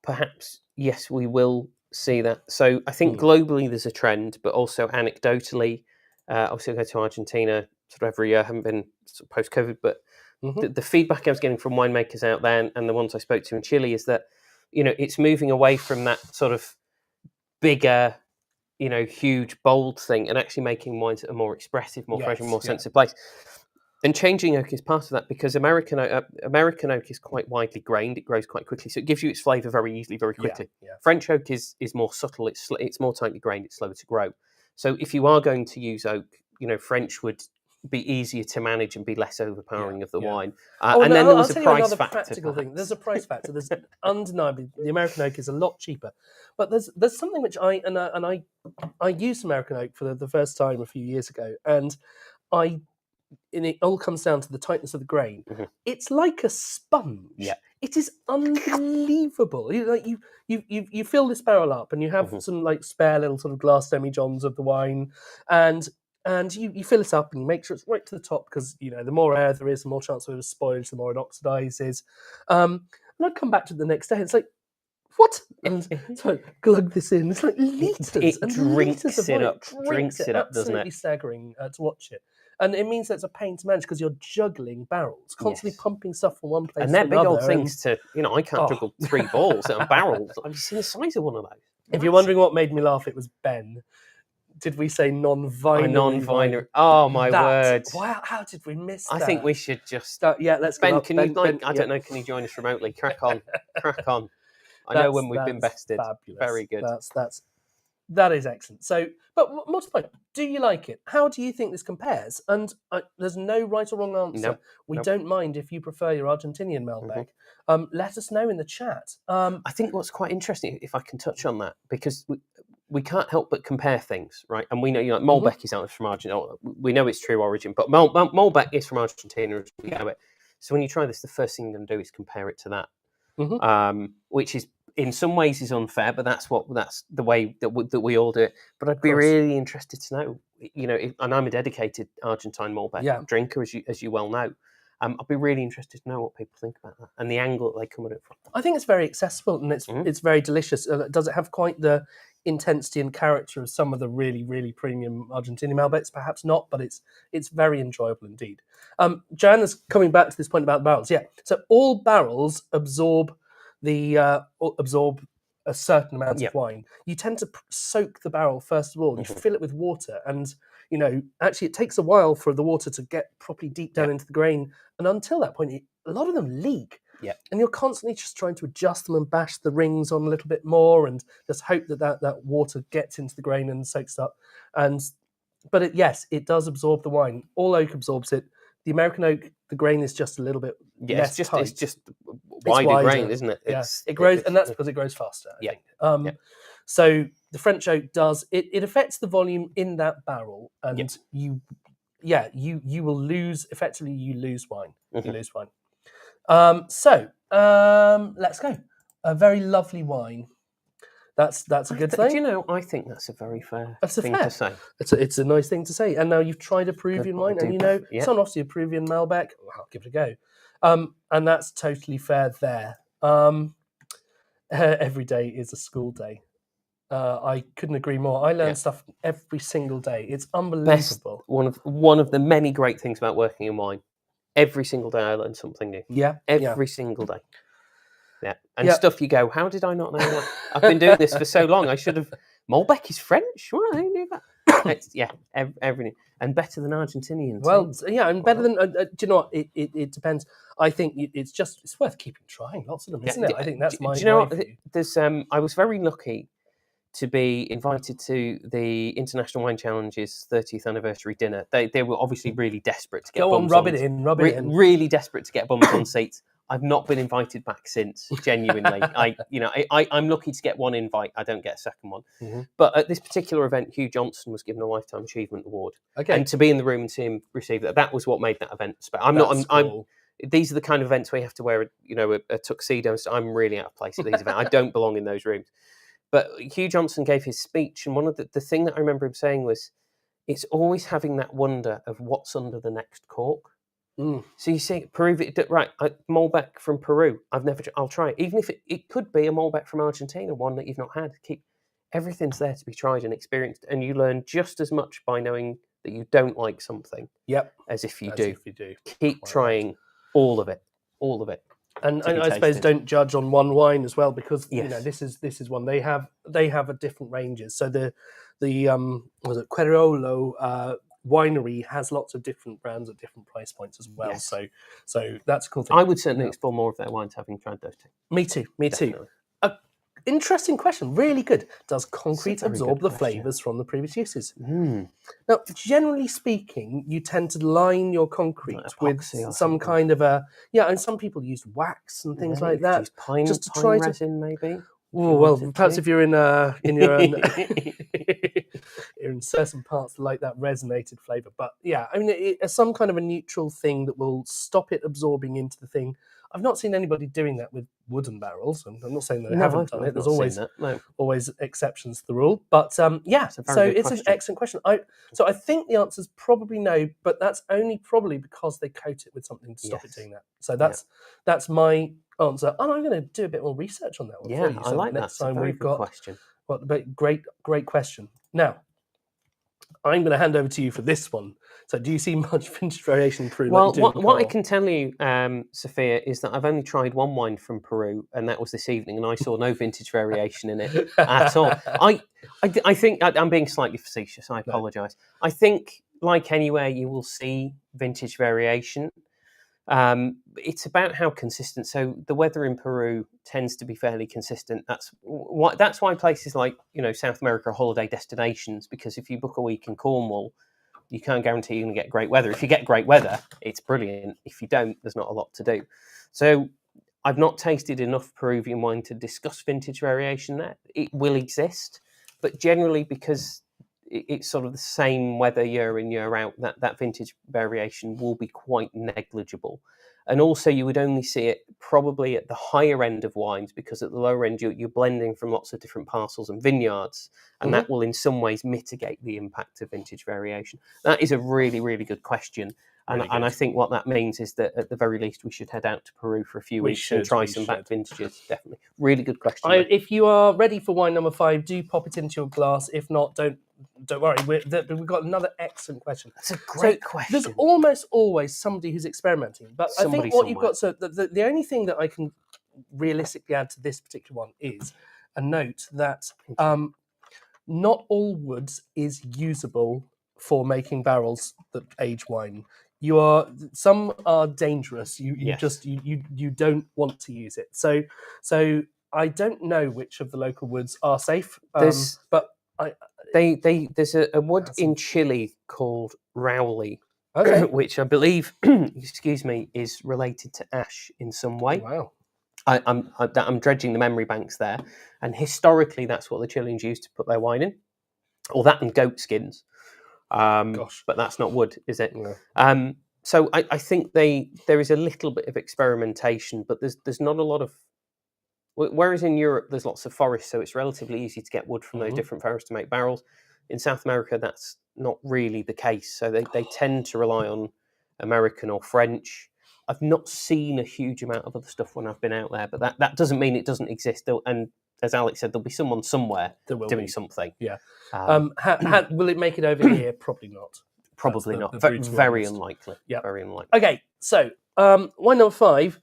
perhaps yes, we will see that. So I think globally there's a trend, but also anecdotally. Obviously, I go to Argentina sort of every year. I haven't been sort of post-COVID, but the feedback I was getting from winemakers out there and the ones I spoke to in Chile is that, it's moving away from that sort of bigger, huge, bold thing and actually making wines that are more expressive, more fresh, and more sense of place. And changing oak is part of that because American oak is quite widely grained. It grows quite quickly, so it gives you its flavour very easily, very quickly. Yeah. French oak is more subtle. It's more tightly grained. It's slower to grow. So if you are going to use oak, French would be easier to manage and be less overpowering of the wine. And then there was a price factor. Practical thing. There's a price factor. There's undeniably the American oak is a lot cheaper, but there's something which I used American oak for the first time a few years ago, and it all comes down to the tightness of the grain. It's like a sponge. Yeah. It is unbelievable. You fill this barrel up and you have some like spare little sort of glass demi-johns of the wine, and you fill it up and you make sure it's right to the top because the more air there is, the more chance of it spoils, the more it oxidizes. And I'd come back to it the next day and it's like, what? And so I glug this in. It's like liters. It and drinks liters of it wine. up. Drinks it up, doesn't it? Absolutely staggering to watch it. And it means that it's a pain to manage because you're juggling barrels, constantly pumping stuff from one place to another. And they're big old things to, I can't juggle 3 balls and barrels. Have you seen the size of one of those? If you're wondering what made me laugh, it was Ben. Did we say non-vinary? Non-vinary. Oh, my word. Wow, how did we miss that? I think we should just... let's go. Ben, I don't know, can you join us remotely? Crack on. I know when we've been bested. Fabulous. Very good. That's That is excellent. So, but more to the point, do you like it? How do you think this compares? And there's no right or wrong answer. We don't mind if you prefer your Argentinian Malbec. Let us know in the chat. I think what's quite interesting, if I can touch on that, because we can't help but compare things, right? And we know, Malbec is out from Argentina. We know its true origin, but Malbec is from Argentina as we know it. So when you try this, the first thing you're going to do is compare it to that, which is in some ways is unfair, but that's the way that we all do it. But I'd be really interested to know, and I'm a dedicated Argentine Malbec drinker, as you well know. I'd be really interested to know what people think about that and the angle that they come at it from. I think it's very accessible and it's very delicious. Does it have quite the intensity and character of some of the really, really premium Argentinian Malbecs? Perhaps not, but it's very enjoyable indeed. Joanna's coming back to this point about barrels. Yeah, so all barrels absorb a certain amount of wine. You tend to soak the barrel first of all. You fill it with water, and actually it takes a while for the water to get properly deep down into the grain. And until that point, a lot of them leak. Yeah. And you're constantly just trying to adjust them and bash the rings on a little bit more, and just hope that water gets into the grain and soaks up. But it does absorb the wine. All oak absorbs it. The American oak, the grain is just a little bit less tight. It's just wider grain, isn't it? It grows, and that's because it grows faster, I think. So the French oak does it affects the volume in that barrel, and you will lose. Effectively, you lose wine. You lose wine. Let's go. A very lovely wine. That's a good thing. Do you know? I think that's a very fair thing to say. It's a nice thing to say. And now you've tried a Peruvian wine, and it's not obviously a Peruvian Malbec. I'll give it a go. And that's totally fair there. Every day is a school day. I couldn't agree more. I learn stuff every single day. It's unbelievable. One of the many great things about working in wine. Every single day I learn something new. Yeah. Every single day. Yeah. And stuff you go, how did I not know that? I've been doing this for so long. I should have. Malbec is French. Why I knew that? Everything. And better than Argentinian. Well, and better than. Do you know what? It depends. I think it's worth keeping trying. Lots of them, isn't it? I think that's my. Do you know what? There's. I was very lucky to be invited to the International Wine Challenge's 30th anniversary dinner. They were obviously really desperate to get bums rub it in. Really desperate to get bums on seats. I've not been invited back since, genuinely. I'm lucky to get one invite. I don't get a second one. Mm-hmm. But at this particular event, Hugh Johnson was given a Lifetime Achievement Award. Okay. And to be in the room and see him receive that was what made that event special. Cool. These are the kind of events where you have to wear a tuxedo. So I'm really out of place at these events. I don't belong in those rooms. But Hugh Johnson gave his speech, and one of the thing that I remember him saying was, it's always having that wonder of what's under the next cork. Mm. So you see, Malbec from Peru. I'll try it. Even if it could be a Malbec from Argentina, one that you've not had. Everything's there to be tried and experienced, and you learn just as much by knowing that you don't like something. As if you do. Keep trying all of it. And I suppose don't judge on one wine as well, because this is one they have a different ranges. So the was it Querolo winery has lots of different brands at different price points as well. Yes. So that's a cool thing. I would certainly explore more of their wines, having tried those two. Me too. Interesting question. Really good. Does concrete absorb the flavours from the previous uses? Mm. Now, generally speaking, you tend to line your concrete with some kind of and some people use wax and things like that. Pine resin, maybe. Oh well, perhaps if you're in your own, in certain parts like that resonated flavour. But it's some kind of a neutral thing that will stop it absorbing into the thing. I've not seen anybody doing that with wooden barrels, and I'm not saying that they haven't done it. There's always exceptions to the rule. But it's an excellent question. So I think the answer is probably no, but that's only probably because they coat it with something to stop it doing that. So that's my answer, and I'm going to do a bit more research on that one for you. So I like next that. Time we've got question. Great question. Now, I'm going to hand over to you for this one. So do you see much vintage variation in Peru? Well, what I can tell you, Sophia, is that I've only tried one wine from Peru, and that was this evening, and I saw no vintage variation in it at all. I think I'm being slightly facetious. I apologise. I think, like anywhere, you will see vintage variation. It's about how consistent. So the weather in Peru tends to be fairly consistent. That's why places like South America are holiday destinations, because if you book a week in Cornwall, you can't guarantee you're going to get great weather. If you get great weather, it's brilliant. If you don't, there's not a lot to do. So I've not tasted enough Peruvian wine to discuss vintage variation there. It will exist, but generally because it's sort of the same weather year in, year out, that vintage variation will be quite negligible. And also you would only see it probably at the higher end of wines, because at the lower end you're blending from lots of different parcels and vineyards, and that will in some ways mitigate the impact of vintage variation. That is a really, really good question. And I think what that means is that at the very least we should head out to Peru for a few weeks and try some back vintages. Definitely. Really good question. If you are ready for wine number 5, do pop it into your glass. If not, don't worry. We've got another excellent question. That's a great question. There's almost always somebody who's experimenting. But I think what you've got, so the only thing that I can realistically add to this particular one is a note that not all woods is usable for making barrels that age wine. Some are dangerous. You don't want to use it. So I don't know which of the local woods are safe. There's a wood in Chile called Rowley, which I believe, is related to ash in some way. Wow. I'm dredging the memory banks there, and historically that's what the Chileans used to put their wine in, or that and goat skins. But that's not wood, is it? No. So I think there is a little bit of experimentation, but there's not a lot of. Whereas in Europe there's lots of forests, so it's relatively easy to get wood from those different forests to make barrels. In South America, that's not really the case. So they tend to rely on American or French. I've not seen a huge amount of other stuff when I've been out there, but that doesn't mean it doesn't exist. And as Alex said, there'll be someone somewhere doing something. Yeah. Will it make it over here? Probably not. Probably not. Very unlikely. Yeah. Very unlikely. Okay, so wine number 5.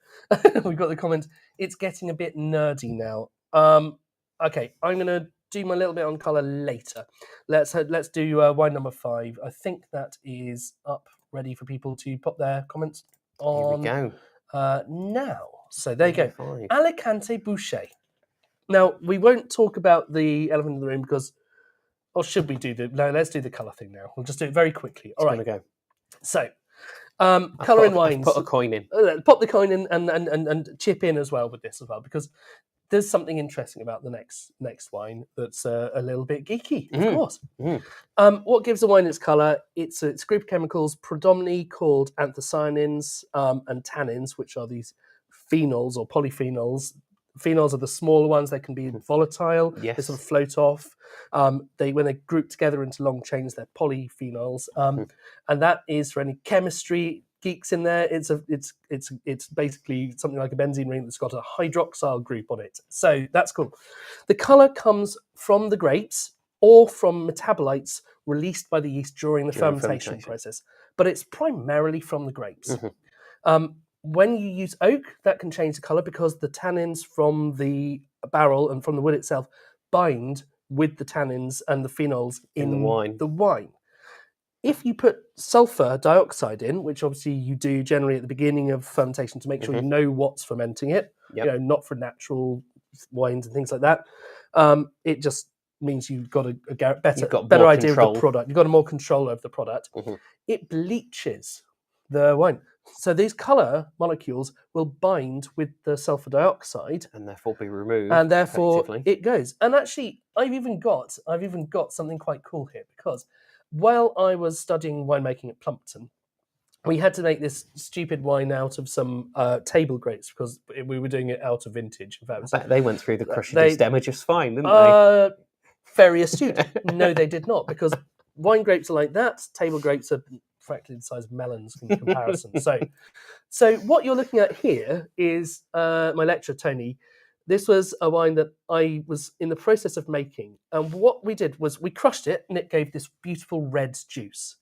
We've got the comment. It's getting a bit nerdy now. Okay, I'm going to do my little bit on colour later. Let's do wine number 5. I think that is up, ready for people to pop their comments on. Here we go. Now. So there you go. 5. Alicante Boucher. Now, we won't talk about the elephant in the room because, or should we do no, let's do the colour thing now. We'll just do it very quickly. All right. Go. So, colour in wines. Put a coin in. Pop the coin in and chip in as well with this as well, because there's something interesting about the next wine that's a little bit geeky, of course. What gives the wine its colour? It's a group of chemicals predominantly called anthocyanins and tannins, which are these phenols or polyphenols. Phenols are the smaller ones. They can be volatile. Yes. They sort of float off. When they group together into long chains, they're polyphenols. And that is, for any chemistry geeks in there, it's basically something like a benzene ring that's got a hydroxyl group on it. So that's cool. The colour comes from the grapes or from metabolites released by the yeast during the fermentation process, but it's primarily from the grapes. When you use oak, that can change the colour because the tannins from the barrel and from the wood itself bind with the tannins and the phenols in the wine. If you put sulfur dioxide in, which obviously you do generally at the beginning of fermentation to make sure you know what's fermenting it, not for natural wines and things like that, it just means you've got a better idea of the product. You've got more control over the product. It bleaches the wine. So these colour molecules will bind with the sulfur dioxide and therefore be removed. And therefore it goes. And actually, I've even got something quite cool here, because while I was studying winemaking at Plumpton, we had to make this stupid wine out of some table grapes because we were doing it out of vintage. In fact, I bet they went through the crushing stemmer just fine, didn't they? Very astute. No, they did not, because wine grapes are like that. Table grapes are practically the size of melons in comparison. So what you're looking at here is my lecture, Tony. This was a wine that I was in the process of making. And what we did was we crushed it and it gave this beautiful red juice.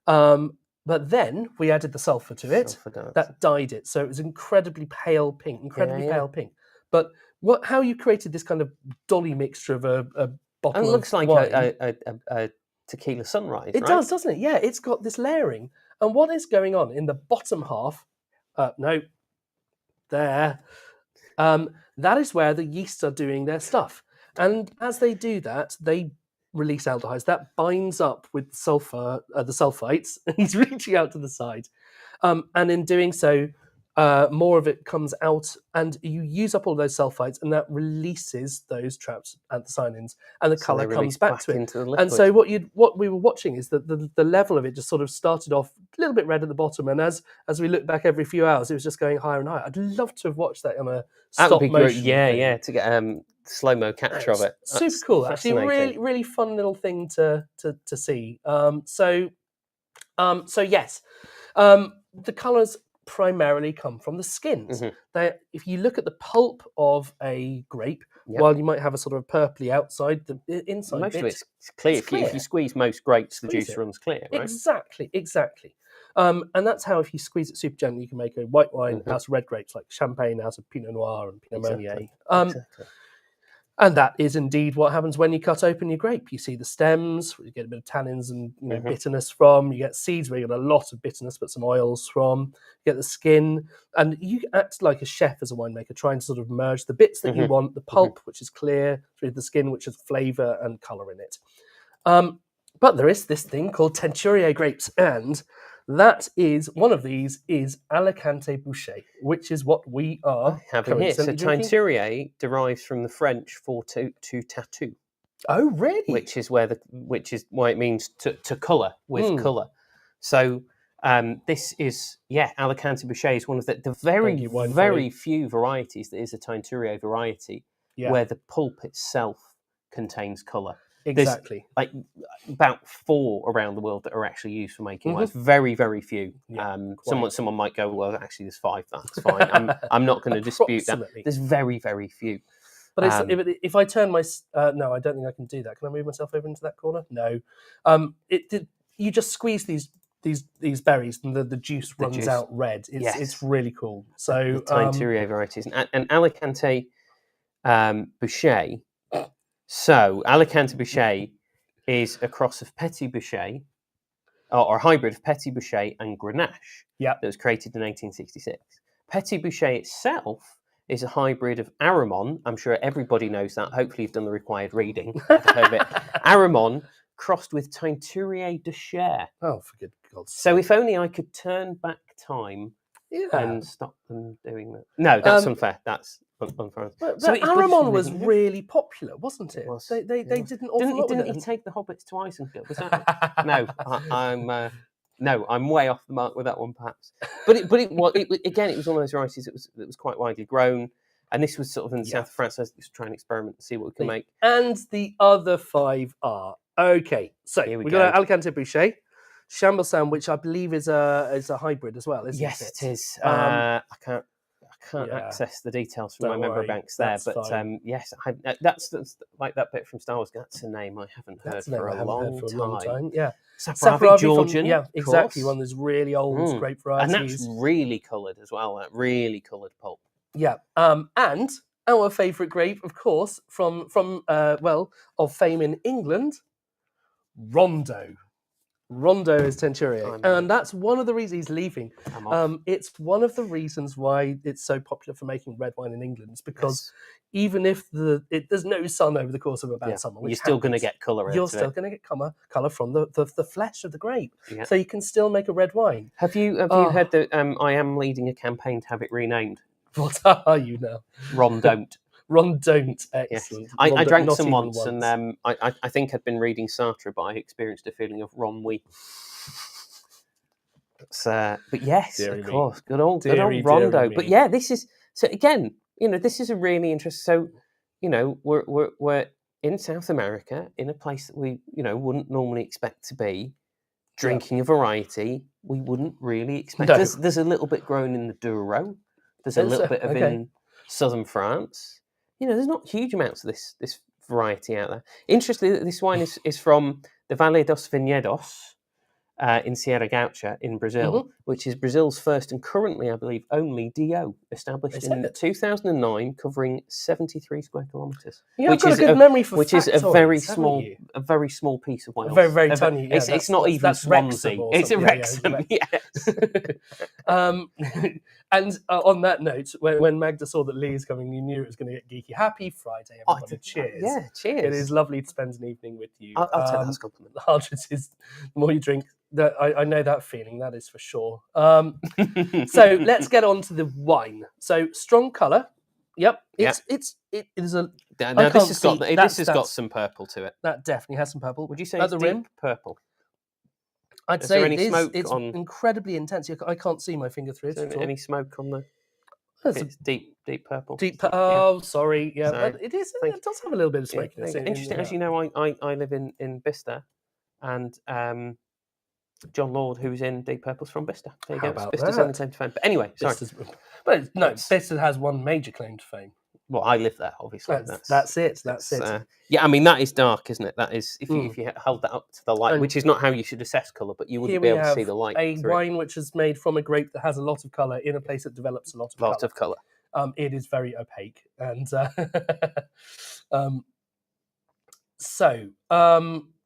But then we added the sulfur to it. That dyed it. So it was incredibly pale pink, pale pink. But how you created this kind of dolly mixture of a bottle and it looks like wine, a tequila sunrise, It does, doesn't it? Yeah, it's got this layering. And what is going on in the bottom half No, there. That is where the yeasts are doing their stuff. And as they do that, they release aldehydes. That binds up with sulfur, the sulfites. He's reaching out to the side. And in doing so, more of it comes out, and you use up all those sulfites, and that releases those trapped anthocyanins, and the So colour they comes release back to it. into the liquid. And so what we were watching is that the level of it just sort of started off a little bit red at the bottom, and as we look back every few hours, it was just going higher and higher. I'd love to have watched that on a That would be stop great. motion. Yeah, thing. yeah, to get slow-mo capture of it. Super That's cool, actually. fascinating. Really fun little thing to see. So yes, the colours primarily come from the skins. If you look at the pulp of a grape, while you might have a sort of purpley outside, the inside Most bit, of it's clear. it's clear. If you squeeze most grapes, the Squeeze juice it. runs clear, right? Exactly. And that's how, if you squeeze it super gently, you can make a white wine out of red grapes, like Champagne out of Pinot Noir and Pinot Meunier. Exactly. And that is indeed what happens when you cut open your grape. You see the stems, where you get a bit of tannins and bitterness from. You get seeds where you get a lot of bitterness, but some oils from. You get the skin, and you act like a chef as a winemaker, trying to sort of merge the bits that you want, the pulp, which is clear, through the skin, which has flavour and colour in it. But there is this thing called Teinturier grapes, and that is, one of these is Alicante Bouschet, which is what we are having here. So drinking. Teinturier derives from the French for to tattoo. Oh, really? Which is why it means to colour with colour. So this is Alicante Bouschet is one of the very few varieties that is a Teinturier variety where the pulp itself contains colour. Exactly. There's like about 4 around the world that are actually used for making wines. Very, very few. Someone might go, well, actually, there's 5. That's fine. I'm not going to dispute that. There's very, very few. But if I turn my no, I don't think I can do that. Can I move myself over into that corner? No. You just squeeze these berries, and the juice runs out red. It's really cool. So the Teinturier varieties and Alicante Bouschet. So, Alicante Bouschet is a cross of Petit Bouschet, or a hybrid of Petit Bouschet and Grenache that was created in 1866. Petit Bouschet itself is a hybrid of Aramon. I'm sure everybody knows that. Hopefully you've done the required reading. Aramon crossed with Teinturier de Cher. Oh, for good God's sake. So if only I could turn back time and stop them doing that. No, that's unfair. That's unfair. But Aramon was really popular, wasn't it? They did an awful lot with it. Didn't he take the hobbits to Isengard? Was that? No, I'm way off the mark with that one, perhaps. But it was one of those varieties that was quite widely grown, and this was sort of in the south of France. So I was trying to experiment and see what we can make. And the other 5 are okay. So we got Alicante Bouschet, Chambourcin, which I believe is a hybrid as well, isn't it? Yes, it is. I can't access the details from my memory banks there, but yes, that's like that bit from Star Wars. That's a name I haven't heard for a long time. Yeah, Saperavi Georgian, exactly. One of those really old grape varieties, and that's really coloured as well. That really coloured pulp. Yeah, and our favourite grape, of course, from of fame in England, Rondo. Rondo is Teinturier, and that's one of the reasons he's leaving. It's one of the reasons why it's so popular for making red wine in England. It's because even if there's no sun over the course of a bad summer, you're still going to get colour. You're still going to get colour from the flesh of the grape, so you can still make a red wine. Have you heard that I am leading a campaign to have it renamed? What are you now? Rondon't. Rondon't. Excellent. Yes. I drank some once, and I think I'd been reading Sartre, but I experienced a feeling of Ronwy. But yes, of course, good old Rondo. But yeah, this is so again. This is a really interesting. So, we're in South America, in a place that we wouldn't normally expect to be, drinking a variety we wouldn't really expect. No. There's a little bit grown in the Douro. There's a little bit of in southern France. There's not huge amounts of this variety out there. Interestingly, this wine is from the Valle dos Vinhedos in Sierra Gaucha in Brazil, which is Brazil's first and currently, I believe, only DO, established in 2009, covering 73 square kilometres. I've got a good memory for which is a very small piece of Wales. Very, very tiny. It's not even Swansea. It's a Wrexham. Yes. And on that note, when Magda saw that Lee's coming, you knew it was going to get geeky. Happy Friday, everybody. Cheers. Yeah, cheers. It is lovely to spend an evening with you. I'll take that as a compliment. The harder it is, the more you drink. I know that feeling, that is for sure. So let's get on to the wine. So strong colour. Yep. It is a... Now this has got some purple to it. That definitely has some purple. Would you say at it's the deep rim? Purple? I'd say it's incredibly intense. I can't see my finger through it. Any smoke on the... It's deep purple. Sorry. Yeah, so, it is. It does have a little bit of smoke. Interesting. As you know, I live in Bicester, and John Lord, who's in Deep Purple's from Bicester. There you go. Bicester's only claim to fame. But anyway, sorry. Bicester has one major claim to fame. Well, I live there, obviously. That's it. Yeah, I mean, that is dark, isn't it? That is, if you hold that up to the light, which is not how you should assess colour, but you wouldn't be able to see the light. A wine which is made from a grape that has a lot of colour in a place that develops a lot of colour. It is very opaque. And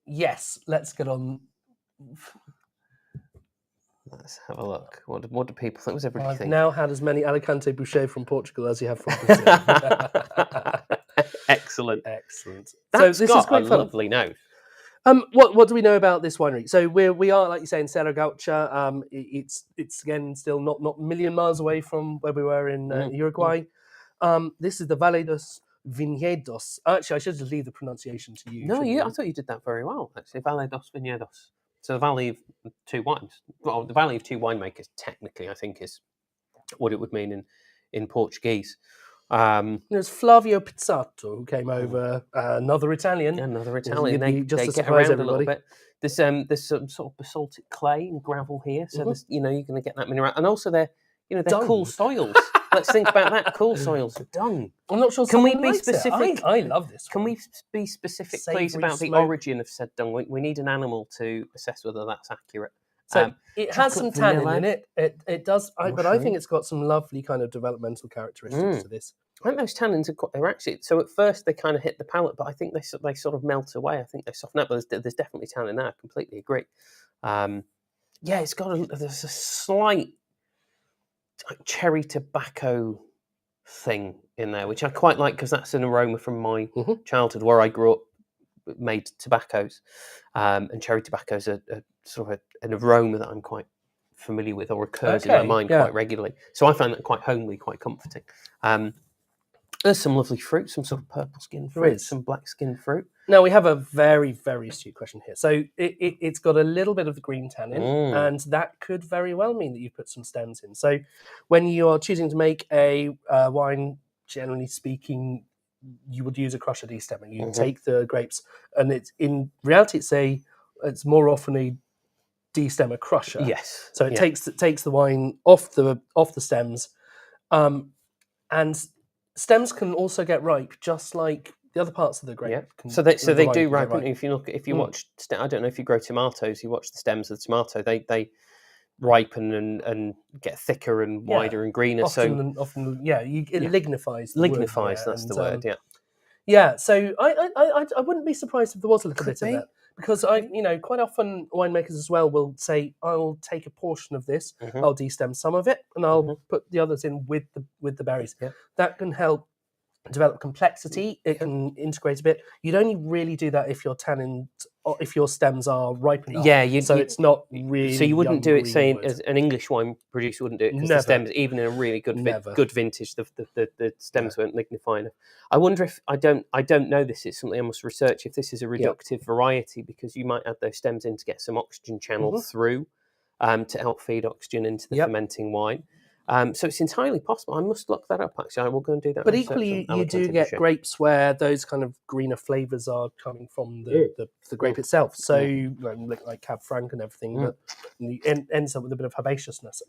yes, let's get on. Let's have a look. What do people think? What's everybody think? I've now had as many Alicante Boucher from Portugal as you have from Brazil. Excellent. This is quite fun. Lovely note. What do we know about this winery? So we are, like you say, in Serra Gaucha. It's again still not a million miles away from where we were in Uruguay. This is the Valle dos Viñedos. Actually, I should just leave the pronunciation to you. No, I thought you did that very well. Actually, Valle dos Viñedos. So the Valley of Two Wines. Well, the Valley of Two Winemakers, technically, I think, is what it would mean in Portuguese. There's Flavio Pizzato, who came over, another Italian. They get around a little bit. There's some sort of basaltic clay and gravel here, so there's, you're going to get that mineral. And also they're cool soils. Let's think about that. Cool soils, dung. I'm not sure. Can we be specific? I love this. Can we be specific, please, about the origin of said dung? We need an animal to assess whether that's accurate. So it has some tannin in it. It does, but I think it's got some lovely kind of developmental characteristics to this. I think those tannins they're actually. So at first they kind of hit the palate, but I think they sort of melt away. I think they soften up. But there's definitely tannin there. I completely agree. It's got there's a slight cherry tobacco thing in there, which I quite like because that's an aroma from my childhood where I grew up, made tobaccos, and cherry tobaccos are sort of an aroma that I'm quite familiar with or occurs in my mind quite regularly. So I find that quite homely, quite comforting. There's some lovely fruit, some sort of purple skin fruit, some black skin fruit. Now we have a very, very astute question here. So it's got a little bit of the green tannin, and that could very well mean that you put some stems in. So when you are choosing to make a wine, generally speaking, you would use a crusher destemmer. You take the grapes, and it's in reality it's more often a destemmer crusher. Yes. So it takes the wine off the stems, and stems can also get ripe, just like the other parts of the grape. Yeah. So they do ripen. If you watch, I don't know if you grow tomatoes, you watch the stems of the tomato, they ripen and get thicker and wider and greener. Often, it lignifies. Lignifies, that's the word. Yeah. Yeah. So I wouldn't be surprised if there was a little bit of that. Because quite often winemakers as well will say, I'll take a portion of this, I'll destem some of it, and I'll put the others in with the berries. Yeah. That can help develop complexity. It can integrate a bit. You'd only really do that if your tannins, or if your stems are ripe enough. Yeah, it's not really. So you wouldn't do it, saying as an English wine producer wouldn't do it because the stems, even in a really good vintage, the stems weren't lignifying. I wonder if I don't know. This is something I must research. If this is a reductive variety, because you might add those stems in to get some oxygen channeled through, to help feed oxygen into the fermenting wine. So it's entirely possible. I must look that up, actually. I will go and do that. But equally, you do get grapes where those kind of greener flavours are coming from the grape itself. So, like Cab Franc and everything, but it ends up with a bit of herbaceousness.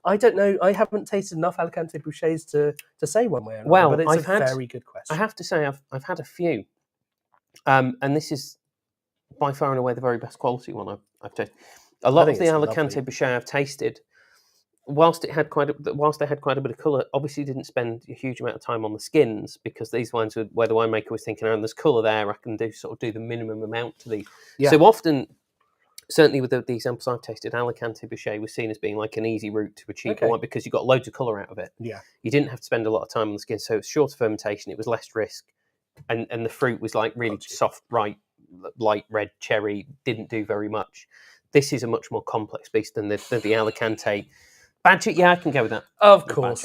I don't know. I haven't tasted enough Alicante Bouchers to say one way or another, but it's a very good question. I have to say, I've had a few. And this is by far and away the very best quality one I've tasted. A lot of the Alicante Boucher I've tasted, whilst they had quite a bit of colour, obviously didn't spend a huge amount of time on the skins, because these wines were where the winemaker was thinking, there's colour there, I can do the minimum amount to these. Yeah. So often certainly with the examples I've tasted, Alicante Bouschet was seen as being like an easy route to achieve wine because you got loads of colour out of it. Yeah. You didn't have to spend a lot of time on the skin, so it's shorter fermentation, it was less risk, and the fruit was like really soft, ripe, light red cherry, didn't do very much. This is a much more complex beast than the Alicante. Badger, yeah, I can go with that. Of course.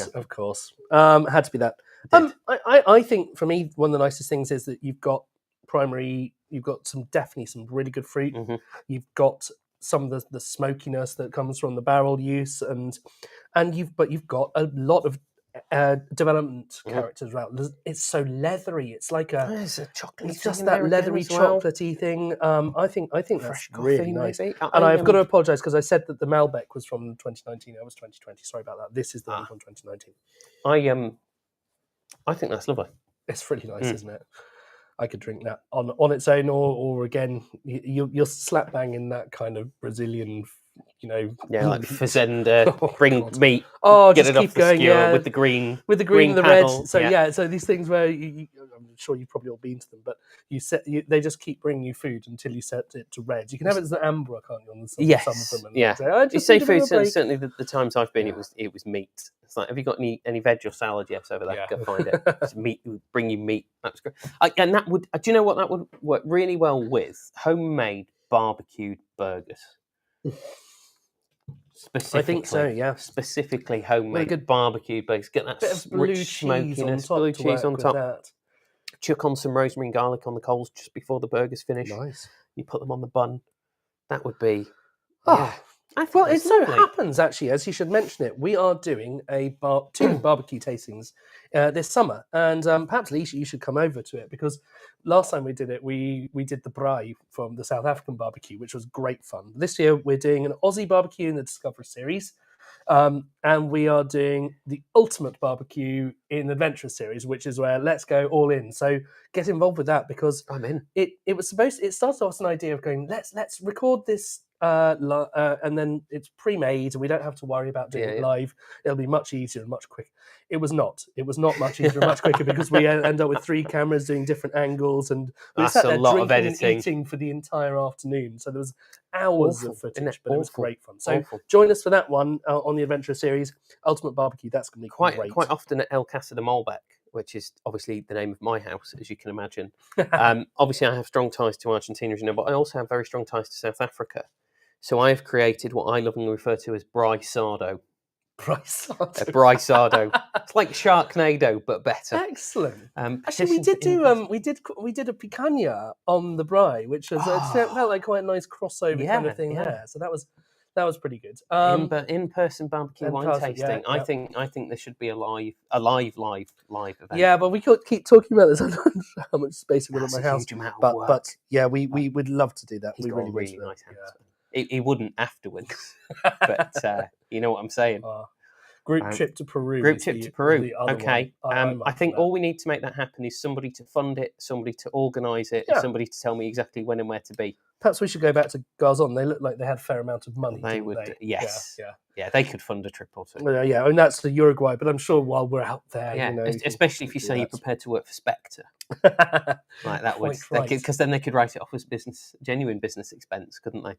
Had to be that. I think for me, one of the nicest things is that you've got definitely some really good fruit. Mm-hmm. You've got some of the smokiness that comes from the barrel use, and you've got a lot of development characters as well. It's so leathery. It's like it's a chocolate. It's just that leathery, chocolatey thing. I think fresh that's really coffee, nice. maybe. And I've got to apologise because I said that the Malbec was from 2019. It was 2020. Sorry about that. This is the one from 2019. I think that's lovely. It's really nice, isn't it? I could drink that on its own, or again, you're slap bang in that kind of Brazilian, like fazenda, bring meat, get just it keep off the going, skewer with the green and the paddle, red. So these things where I'm sure you've probably all been to them, but they just keep bringing you food until you set it to red. You can have it as an amber, can't you? On some of them. And you say food. Certainly, the times I've been, it was meat. It's like, have you got any veg or salad? Yes, over there. Go find it. It's meat. Bring you meat. That's great. And that would. Do you know what that would work really well with? Homemade barbecued burgers. I think so, yeah. Specifically homemade good barbecued burgers. Get that bit of blue smokiness, blue cheese on top. Chuck on some rosemary and garlic on the coals just before the burgers finish. Nice. You put them on the bun. That would be. Well, it so happens, actually, as you should mention it, we are doing two barbecue tastings this summer. And perhaps, Lisa, you should come over to it, because last time we did it, we did the braai from the South African barbecue, which was great fun. This year, we're doing an Aussie barbecue in the Discover series. And we are doing the ultimate barbecue in the Adventure series, which is where let's go all in. So get involved with that, because I'm in. It started off as an idea of going, let's record this. And then it's pre-made, and we don't have to worry about doing it live. It'll be much easier and much quicker. It was not much easier and much quicker, because we end up with 3 cameras doing different angles, and we sat there drinking and eating for the entire afternoon. So there was hours of footage, but it was great fun. So join us for that one on the Adventure series, Ultimate Barbecue. That's going to be great. Quite often at El Casa de Malbec, which is obviously the name of my house, as you can imagine. Obviously, I have strong ties to Argentina, as you know, but I also have very strong ties to South Africa. So I have created what I lovingly refer to as Braisado. Braisado. It's like Sharknado, but better. Excellent. Actually, we did a picanha on the braai, which was felt like quite a nice crossover kind of thing there. So that was pretty good. In-person barbecue wine tasting. I think there should be a live event. Yeah, but we could keep talking about this. I don't know how much space we've got at my house. But yeah, we would love to do that. He's got a really nice house. He wouldn't afterwards, but you know what I'm saying. Group trip to Peru. Okay. I think all we need to make that happen is somebody to fund it, somebody to organise it, and somebody to tell me exactly when and where to be. Perhaps we should go back to Garzon. They look like they had a fair amount of money. They would. Yes. Yeah. They could fund a trip or two. Yeah, and that's the Uruguay. But I'm sure while we're out there, especially if you say you're prepared to work for Spectre, like that would, because then they could write it off as genuine business expense, couldn't they?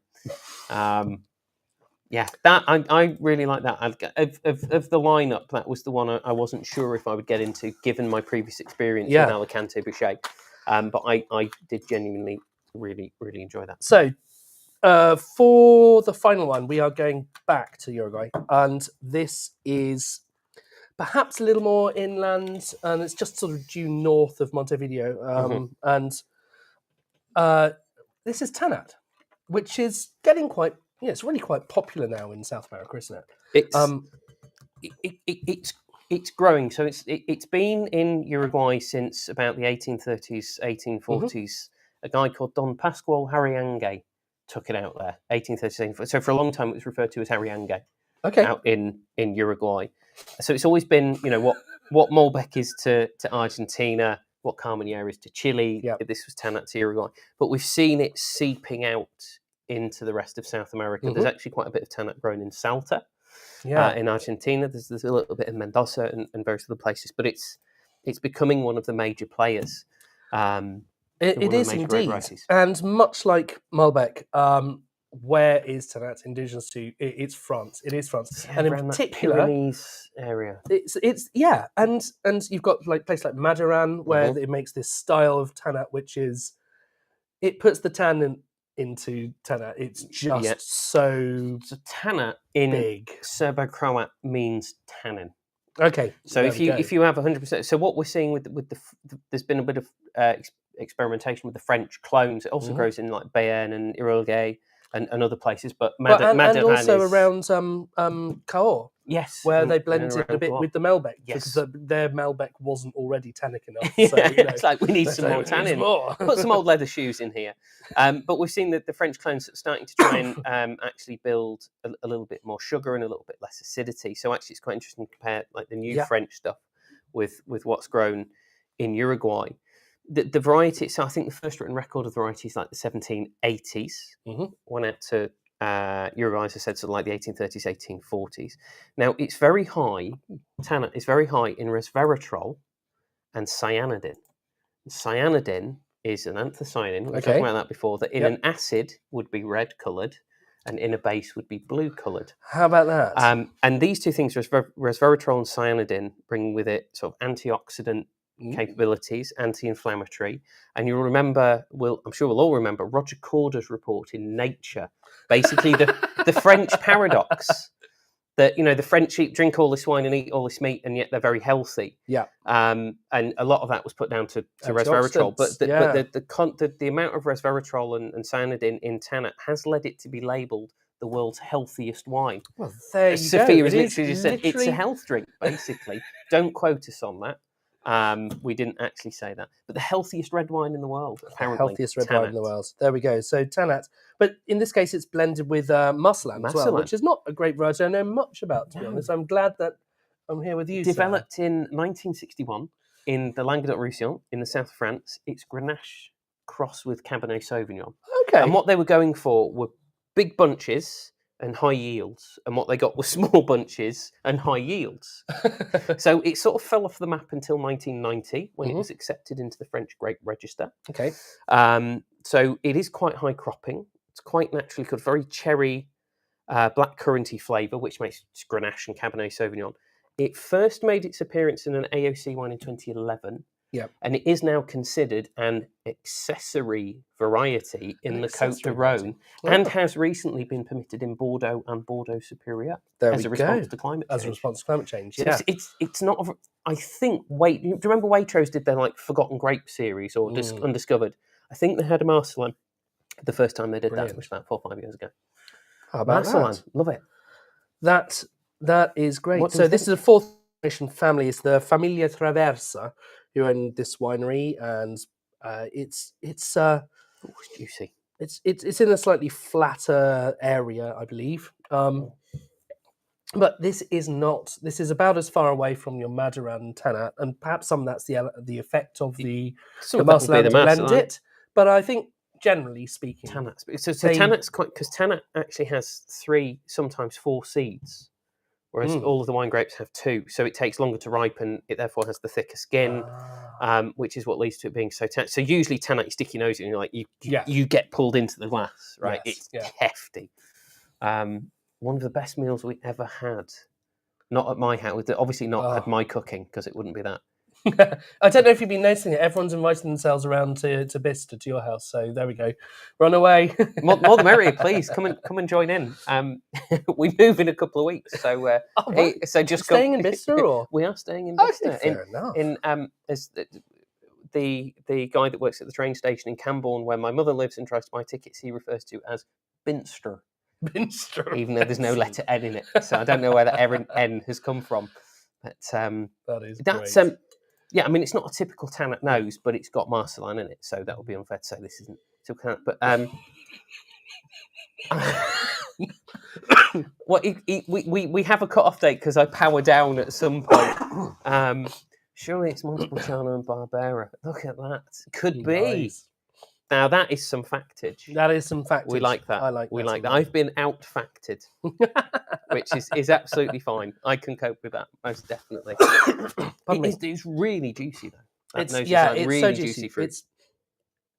That I really like that. Of the lineup, that was the one I wasn't sure if I would get into, given my previous experience with Alicante Bouschet. But I did genuinely really, really enjoy that. So, for the final one, we are going back to Uruguay, and this is perhaps a little more inland, and it's just sort of due north of Montevideo. And this is Tannat, which is getting quite. Yeah, it's really quite popular now in South America, isn't it? It's growing. So it's been in Uruguay since about the 1830s, 1840s. A guy called Don Pascual Harriangue took it out there, 1830s. So for a long time, it was referred to as Harriangue. Okay. Out in Uruguay. So it's always been, what Malbec is to Argentina, what Carmenere is to Chile. Yep. This was Tannat to Uruguay. But we've seen it seeping out into the rest of South America. There's actually quite a bit of Tannat grown in Salta, in Argentina. There's a little bit in Mendoza and various other places, but it's becoming one of the major players. It is indeed, and much like Malbec, where is Tannat indigenous to? It's France. It is France, Yeah, and in around that particular, Pyrenees area. it's and you've got like place like Madaran where it makes this style of Tannat, which is it puts the tannin into Tannat. It's just so Tannat in big. Serbo-Croat means tannin. Okay, so if you have 100%, so what we're seeing with the there's been a bit of experimentation with the French clones. It also grows in like Bayonne and Irulgay and other places, but and also around Cahors. Yes, where they blended a bit with the Malbec because their Malbec wasn't already tannic enough. So, it's like we need some more tannin. Put some old leather shoes in here. But we've seen that the French clones are starting to try and actually build a little bit more sugar and a little bit less acidity. So actually, it's quite interesting to compare like the new French stuff with what's grown in Uruguay. The variety. So I think the first written record of the variety is like the 1780s. Went out to Uruguay, as I said, sort of like the 1830s, 1840s. Now, it's very high, Tannat is very high in resveratrol and cyanidin. Cyanidin is an anthocyanin, we were talking about that before, that in an acid would be red-coloured and in a base would be blue-coloured. How about that? And these two things, resveratrol and cyanidin, bring with it sort of antioxidant capabilities, anti-inflammatory, and you'll remember, I'm sure we'll all remember Roger Corder's report in Nature, basically the French paradox that the French drink all this wine and eat all this meat, and yet they're very healthy. Yeah, and a lot of that was put down to resveratrol, but the amount of resveratrol and cyanidin in Tannat has led it to be labelled the world's healthiest wine. Well, there you Sophia go. has literally just said it's a health drink, basically. Don't quote us on that. We didn't actually say that, but the healthiest red wine in the world, apparently. Healthiest red wine in the world. There we go. So Tannat, but in this case, it's blended with Marselan as well, which is not a great variety I know much about, to be honest. I'm glad that I'm here with you. Developed in 1961 in the Languedoc-Roussillon in the south of France. It's Grenache crossed with Cabernet Sauvignon. Okay. And what they were going for were big bunches and high yields, and what they got were small bunches and high yields. So it sort of fell off the map until 1990 when it was accepted into the French Grape Register. Okay. So it is quite high cropping. It's quite naturally got very cherry, blackcurranty flavour, which makes Grenache and Cabernet Sauvignon. It first made its appearance in an AOC wine in 2011. Yeah, and it is now considered an accessory variety in the Côte de Rhône, and has recently been permitted in Bordeaux and Bordeaux Superior as a response to climate change. As a response to climate change, so it's not. I think. Do you remember Waitrose did their like Forgotten Grape series or Undiscovered? I think they had a Marselan the first time they did that, which was about 4 or 5 years ago. How about Marselan? that? Love it. That is great. So this is a fourth generation family. It's the Famiglia Traversa who own this winery, and it's juicy. It's in a slightly flatter area, I believe. But this is not. This is about as far away from your Madaran and Tannat, and perhaps some of that's the effect of the Marselan to blend it. But I think generally speaking, Tannat. So Tannat's quite, because Tannat actually has 3, sometimes 4 seeds. Whereas all of the wine grapes have 2, so it takes longer to ripen. It therefore has the thicker skin, which is what leads to it being so Tannat. So usually Tannat, you stick your nose in, and you're like, you get pulled into the glass, right? Yes, it's hefty. One of the best meals we ever had, not at my house, obviously not at my cooking, because it wouldn't be that. I don't know if you've been noticing it. Everyone's inviting themselves around to Bicester, to your house. So there we go. Run away. more the merrier, please. Come and join in. We move in a couple of weeks, so so just staying in Bicester, or we are staying in Bicester. Okay, fair enough. As the guy that works at the train station in Camborne, where my mother lives and tries to buy tickets, he refers to as Binster. Binster, even though there's no letter N in it. So I don't know where that N has come from. But that's great. Yeah, I mean, it's not a typical Tannat nose, but it's got Marselan in it, so that would be unfair to say this isn't typical Tannat. But we have a cut-off date because I power down at some point. Surely it's Montepulciano and Barbera. Look at that. Could be. Nice. Now that is some factage. That is some factage. We like that. I like that. We like that. I've been out-facted, which is absolutely fine. I can cope with that, most definitely. It's really juicy, though. It's really so juicy fruit.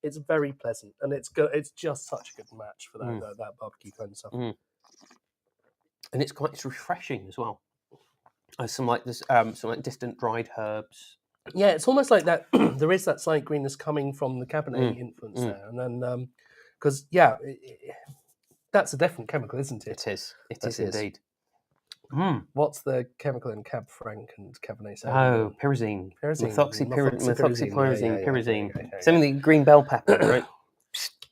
It's very pleasant, and it's just such a good match for that barbecue kind of stuff. And it's refreshing as well. Some like this, some like distant dried herbs. Yeah, it's almost like that. There is that slight greenness coming from the Cabernet influence there, and then because that's a different chemical, isn't it? It is. It is indeed. What's the chemical in Cab Franc and Cabernet Sauvignon? Oh, pyrazine. Methoxypyrazine. Okay. Some of the green bell pepper, right?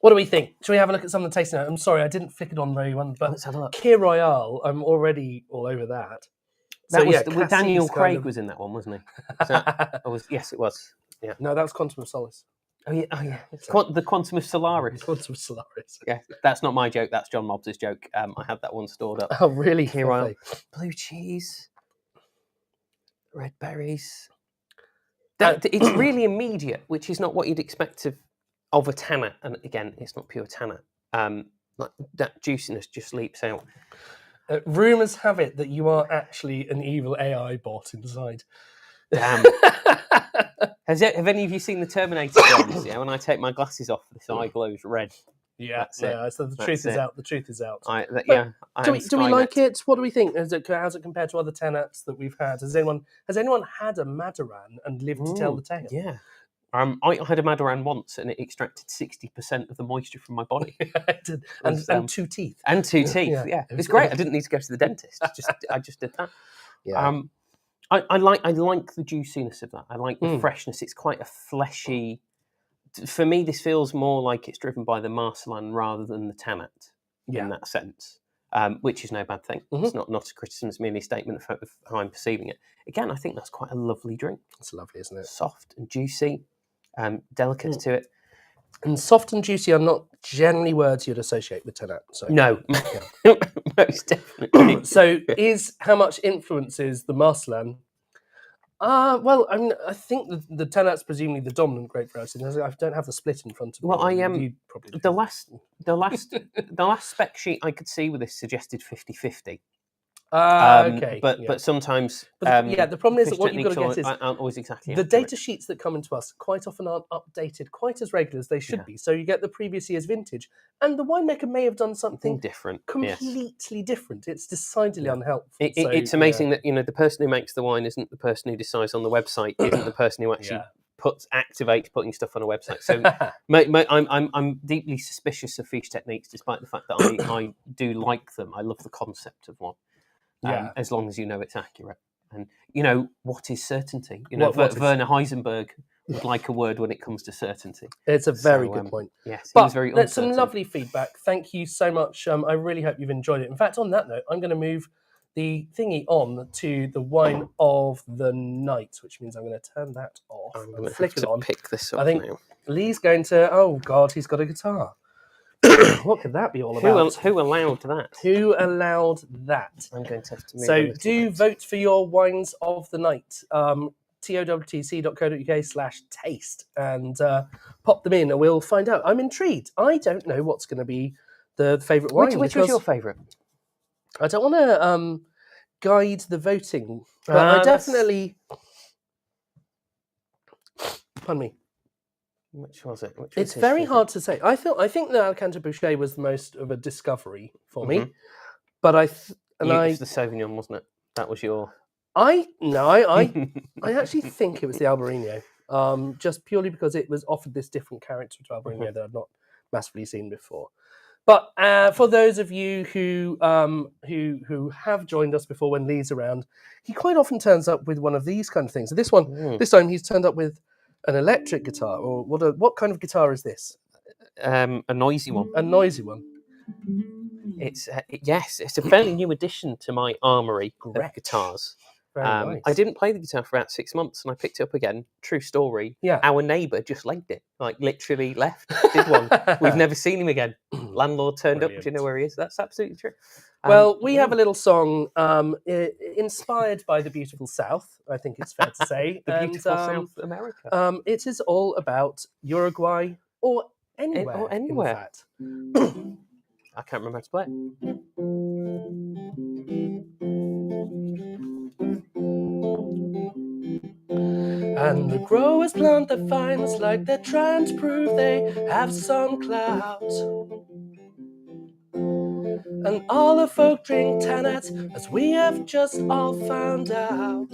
What do we think? Shall we have a look at some of the tasting notes? I'm sorry, I didn't flick it on very well, but let's have a look. Kir Royale, I'm already all over that. That was Daniel Craig was in that one, wasn't he? Yes, it was. Yeah. No, that was Quantum of Solace. Oh yeah. The Quantum of Solaris. Quantum of Solaris. Yeah, that's not my joke. That's John Mobbs' joke. I had that one stored up. Oh, really? Kir Royale. Blue cheese, red berries. It's really immediate, which is not what you'd expect of a tanner. And again, it's not pure tanner. Like that juiciness just leaps out. Rumours have it that you are actually an evil AI bot inside. Damn. Have any of you seen the Terminator films? Yeah, when I take my glasses off, this eye glows red. Yeah, so the truth is out. The truth is out. Do we like it? What do we think? How's it compared to other Tannats that we've had? Has anyone had a Madaran and lived to tell the tale? Yeah. I had a Madaran once, and it extracted 60% of the moisture from my body. and 2 teeth. And 2 teeth. Yeah. It's great. I didn't need to go to the dentist. I just did that. Yeah. I like the juiciness of that. I like the freshness. It's quite a fleshy. For me, this feels more like it's driven by the Marselan rather than the Tannat in that sense, which is no bad thing. It's not a criticism, it's merely a statement of how I'm perceiving it. Again, I think that's quite a lovely drink. It's lovely, isn't it? Soft and juicy, delicate to it. And soft and juicy are not generally words you'd associate with Tannat. So. No, most definitely. So how much influences the Marselan? Well, I think the Tannat's presumably the dominant grape variety. I don't have the split in front of me. Well, You probably do. the last spec sheet I could see with this suggested 50-50. Okay. But sometimes... the problem is that what you've got to get is... aren't always exactly the accurate. data sheets that come into us quite often aren't updated quite as regularly as they should be. So you get the previous year's vintage, and the winemaker may have done something different, completely different. It's decidedly unhelpful. It's amazing that the person who makes the wine isn't the person who decides on the website, isn't the person who actually activates putting stuff on a website. So I'm deeply suspicious of Fiche Techniques, despite the fact that I do like them. I love the concept of one. As long as you know it's accurate. And, what is certainty? Werner Heisenberg would like a word when it comes to certainty. It's a very good point. Yes, but was very that's some lovely feedback. Thank you so much. I really hope you've enjoyed it. In fact, on that note, I'm going to move the thingy on to the wine of the night, which means I'm going to turn that off. I'm going to flick it on. Pick this up I think now. Lee's going to... Oh, God, he's got a guitar. What could that be all about? Who allowed that? Who allowed that? I'm going to have to move So do vote for your wines of the night. towtc.co.uk/taste and pop them in and we'll find out. I'm intrigued. I don't know what's going to be the favourite wine. Which was your favourite? I don't want to guide the voting, but I definitely... Pardon me. Which was it? It's very hard to say. I think the Alcantar Boucher was the most of a discovery for me, but it was the Sauvignon, wasn't it? That was your. I actually think it was the Albarino, just purely because it was offered this different character to Albarino that I've not massively seen before. But for those of you who have joined us before when Lee's around, he quite often turns up with one of these kind of things. So this time he's turned up with an electric guitar, or what kind of guitar is this? A noisy one. A noisy one. It's it's a fairly new addition to my armoury of guitars. Very nice. I didn't play the guitar for about 6 months, and I picked it up again. True story. Yeah. Our neighbour just legged it, like literally left. Did one. We've never seen him again. Landlord turned up. Do you know where he is? That's absolutely true. Well, we have a little song inspired by the beautiful South, I think it's fair to say. The beautiful South America. It is all about Uruguay or anywhere. In fact. I can't remember how to play it. And the growers plant their vines like they're trying to prove they have some clout. And all the folk drink Tannat, as we have just all found out.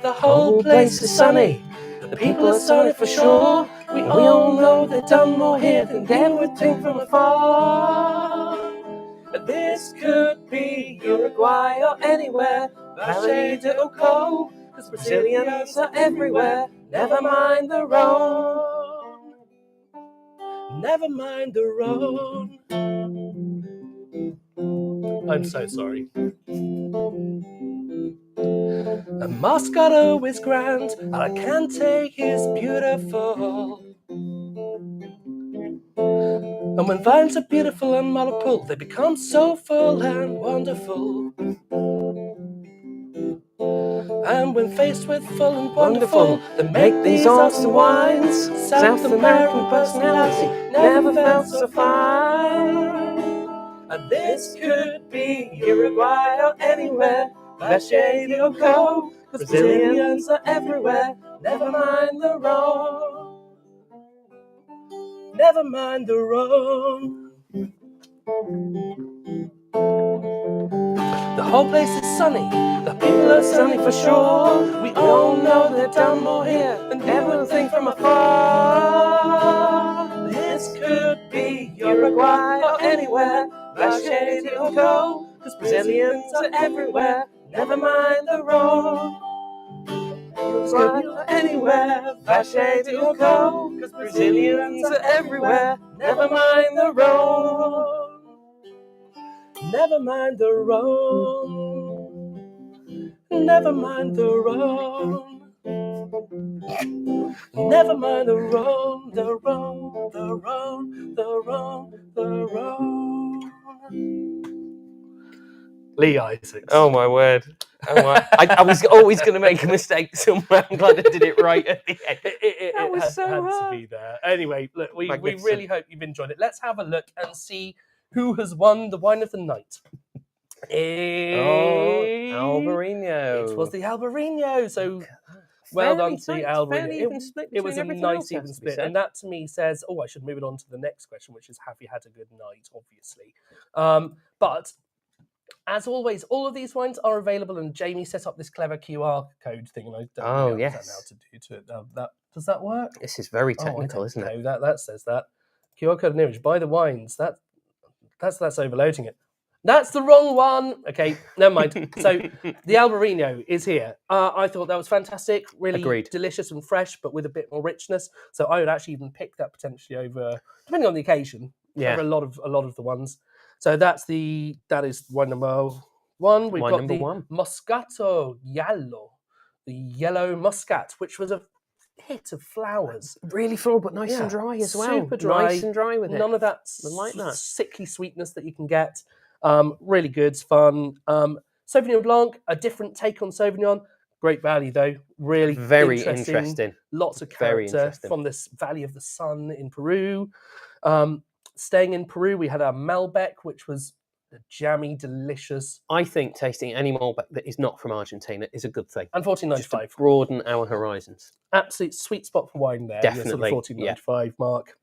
The whole place is sunny, the people are sunny for sure. We all know they've done more here than they would think from afar. This could be Uruguay or anywhere, Valle do Uco, cause Brazilians are everywhere. Never mind the road, never mind the road. I'm so sorry. And Moscato is grand, Alicante is beautiful. And when vines are beautiful and multiple, they become so full and wonderful. And when faced with full and wonderful, they make these awesome wines. South American personality never felt so fine. And this could be Uruguay or anywhere, Valle do Uco, cause Brazilians are everywhere. Never mind the road, never mind the road. The whole place is sunny, the people are sunny for sure. We all know they've done more here than ever think from afar. This could be Uruguay or anywhere, Valle do Uco, cause Brazilians are everywhere. Never mind the road. Uruguay or anywhere, Valle do Uco, cause Brazilians are everywhere. Never mind the road. Never mind the road. Never mind the road. Never mind the road, the road, the road, the road, the road. Lee Isaacs. Oh my word. Oh my. I was always going to make a mistake somewhere. I'm glad I did it right at the end. It was so had hard. to be there. Anyway, look, we Magnificent. really hope you've enjoyed it. Let's have a look and see who has won the wine of the night. Albarino. It was the Albarino. So well done to the Albarino. It was a nice even split. And that to me says, I should move it on to the next question, which is, have you had a good night, obviously. But as always, all of these wines are available, and Jamie set up this clever QR code thing, and I don't really understand how to do to it. Does that work? This is very technical, isn't it? That says that. QR code and image. Buy the wines. That's overloading it. That's the wrong one. Okay, never mind. So the Albarino is here. I thought that was fantastic. Really delicious and fresh, but with a bit more richness. So I would actually even pick that potentially over, depending on the occasion, over a lot of the ones. So that is wine number one. We've got the Moscato Giallo, the yellow muscat, which was a hit of flowers. Really floral, but nice and dry as well. Super dry. Nice and dry with it. None of that, like that sickly sweetness that you can get. Really good, fun. Sauvignon Blanc, a different take on Sauvignon. Great value though. Really very interesting. Lots of character from this Valley of the Sun in Peru. Staying in Peru, we had our Malbec, which was jammy, delicious. I think tasting any Malbec that is not from Argentina is a good thing. And $14.95. Broaden our horizons. Absolute sweet spot for wine there. Definitely. $14.95 mark.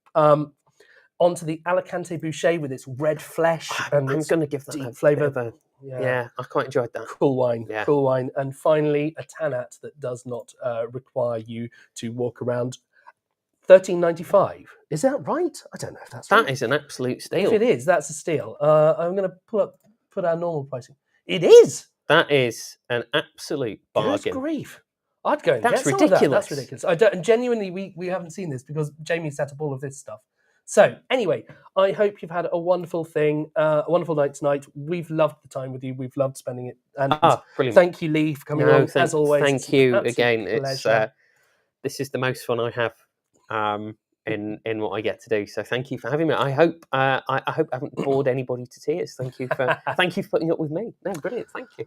Onto the Alicante Boucher with its red flesh and I'm going to give that deep flavour. Yeah, I quite enjoyed that. Cool wine. And finally, a Tannat that does not require you to walk around. $13.95. Is that right? I don't know if that's right. That is an absolute steal. If it is, that's a steal. I'm going to put our normal pricing. It is. That is an absolute bargain. Good grief. I'd go and that's get some ridiculous. Of that. That's ridiculous. And genuinely, we haven't seen this because Jamie set up all of this stuff. So anyway, I hope you've had a wonderful night tonight. We've loved the time with you. We've loved spending it. And brilliant. Thank you, Lee, for coming on, as always. Thank you again. Pleasure. This is the most fun I have in what I get to do. So thank you for having me. I hope I haven't bored anybody to tears. Thank you for putting up with me. No, brilliant. Thank you.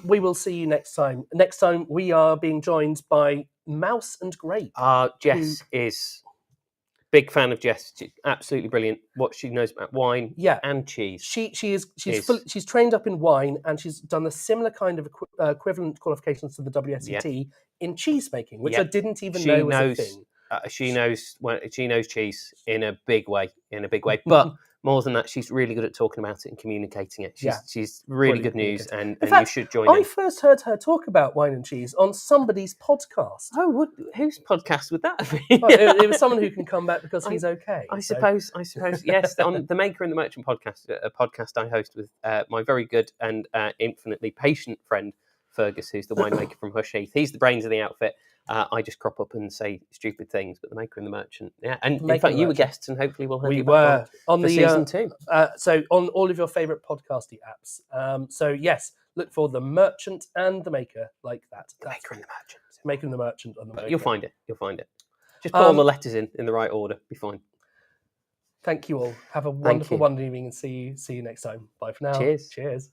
We will see you next time. Next time we are being joined by Mouse and Grape. Jess is big fan of Jess. She's absolutely brilliant. What she knows about wine and cheese. She's trained up in wine, and she's done a similar kind of equivalent qualifications to the WSET in cheese making, which I didn't even know was a thing. She knows cheese in a big way. But more than that, she's really good at talking about it and communicating it. She's really good news, and you should join I first heard her talk about wine and cheese on somebody's podcast. Oh, whose podcast would that be? It was someone who can come back because he's okay. I suppose, yes. On the Maker and the Merchant podcast, a podcast I host with my very good and infinitely patient friend, Fergus, who's the winemaker from Hush Heath. He's the brains of the outfit. I just crop up and say stupid things, but the Maker and the Merchant, and in fact, you were guests, and hopefully we'll have you back on the season 2. So on all of your favourite podcasty apps. So yes, look for the Merchant and the Maker, like that. The Maker and the Merchant. Maker and the Merchant on the Maker. You'll find it. Just put all the letters in the right order. Be fine. Thank you all. Have a wonderful evening, and see you next time. Bye for now. Cheers. Cheers.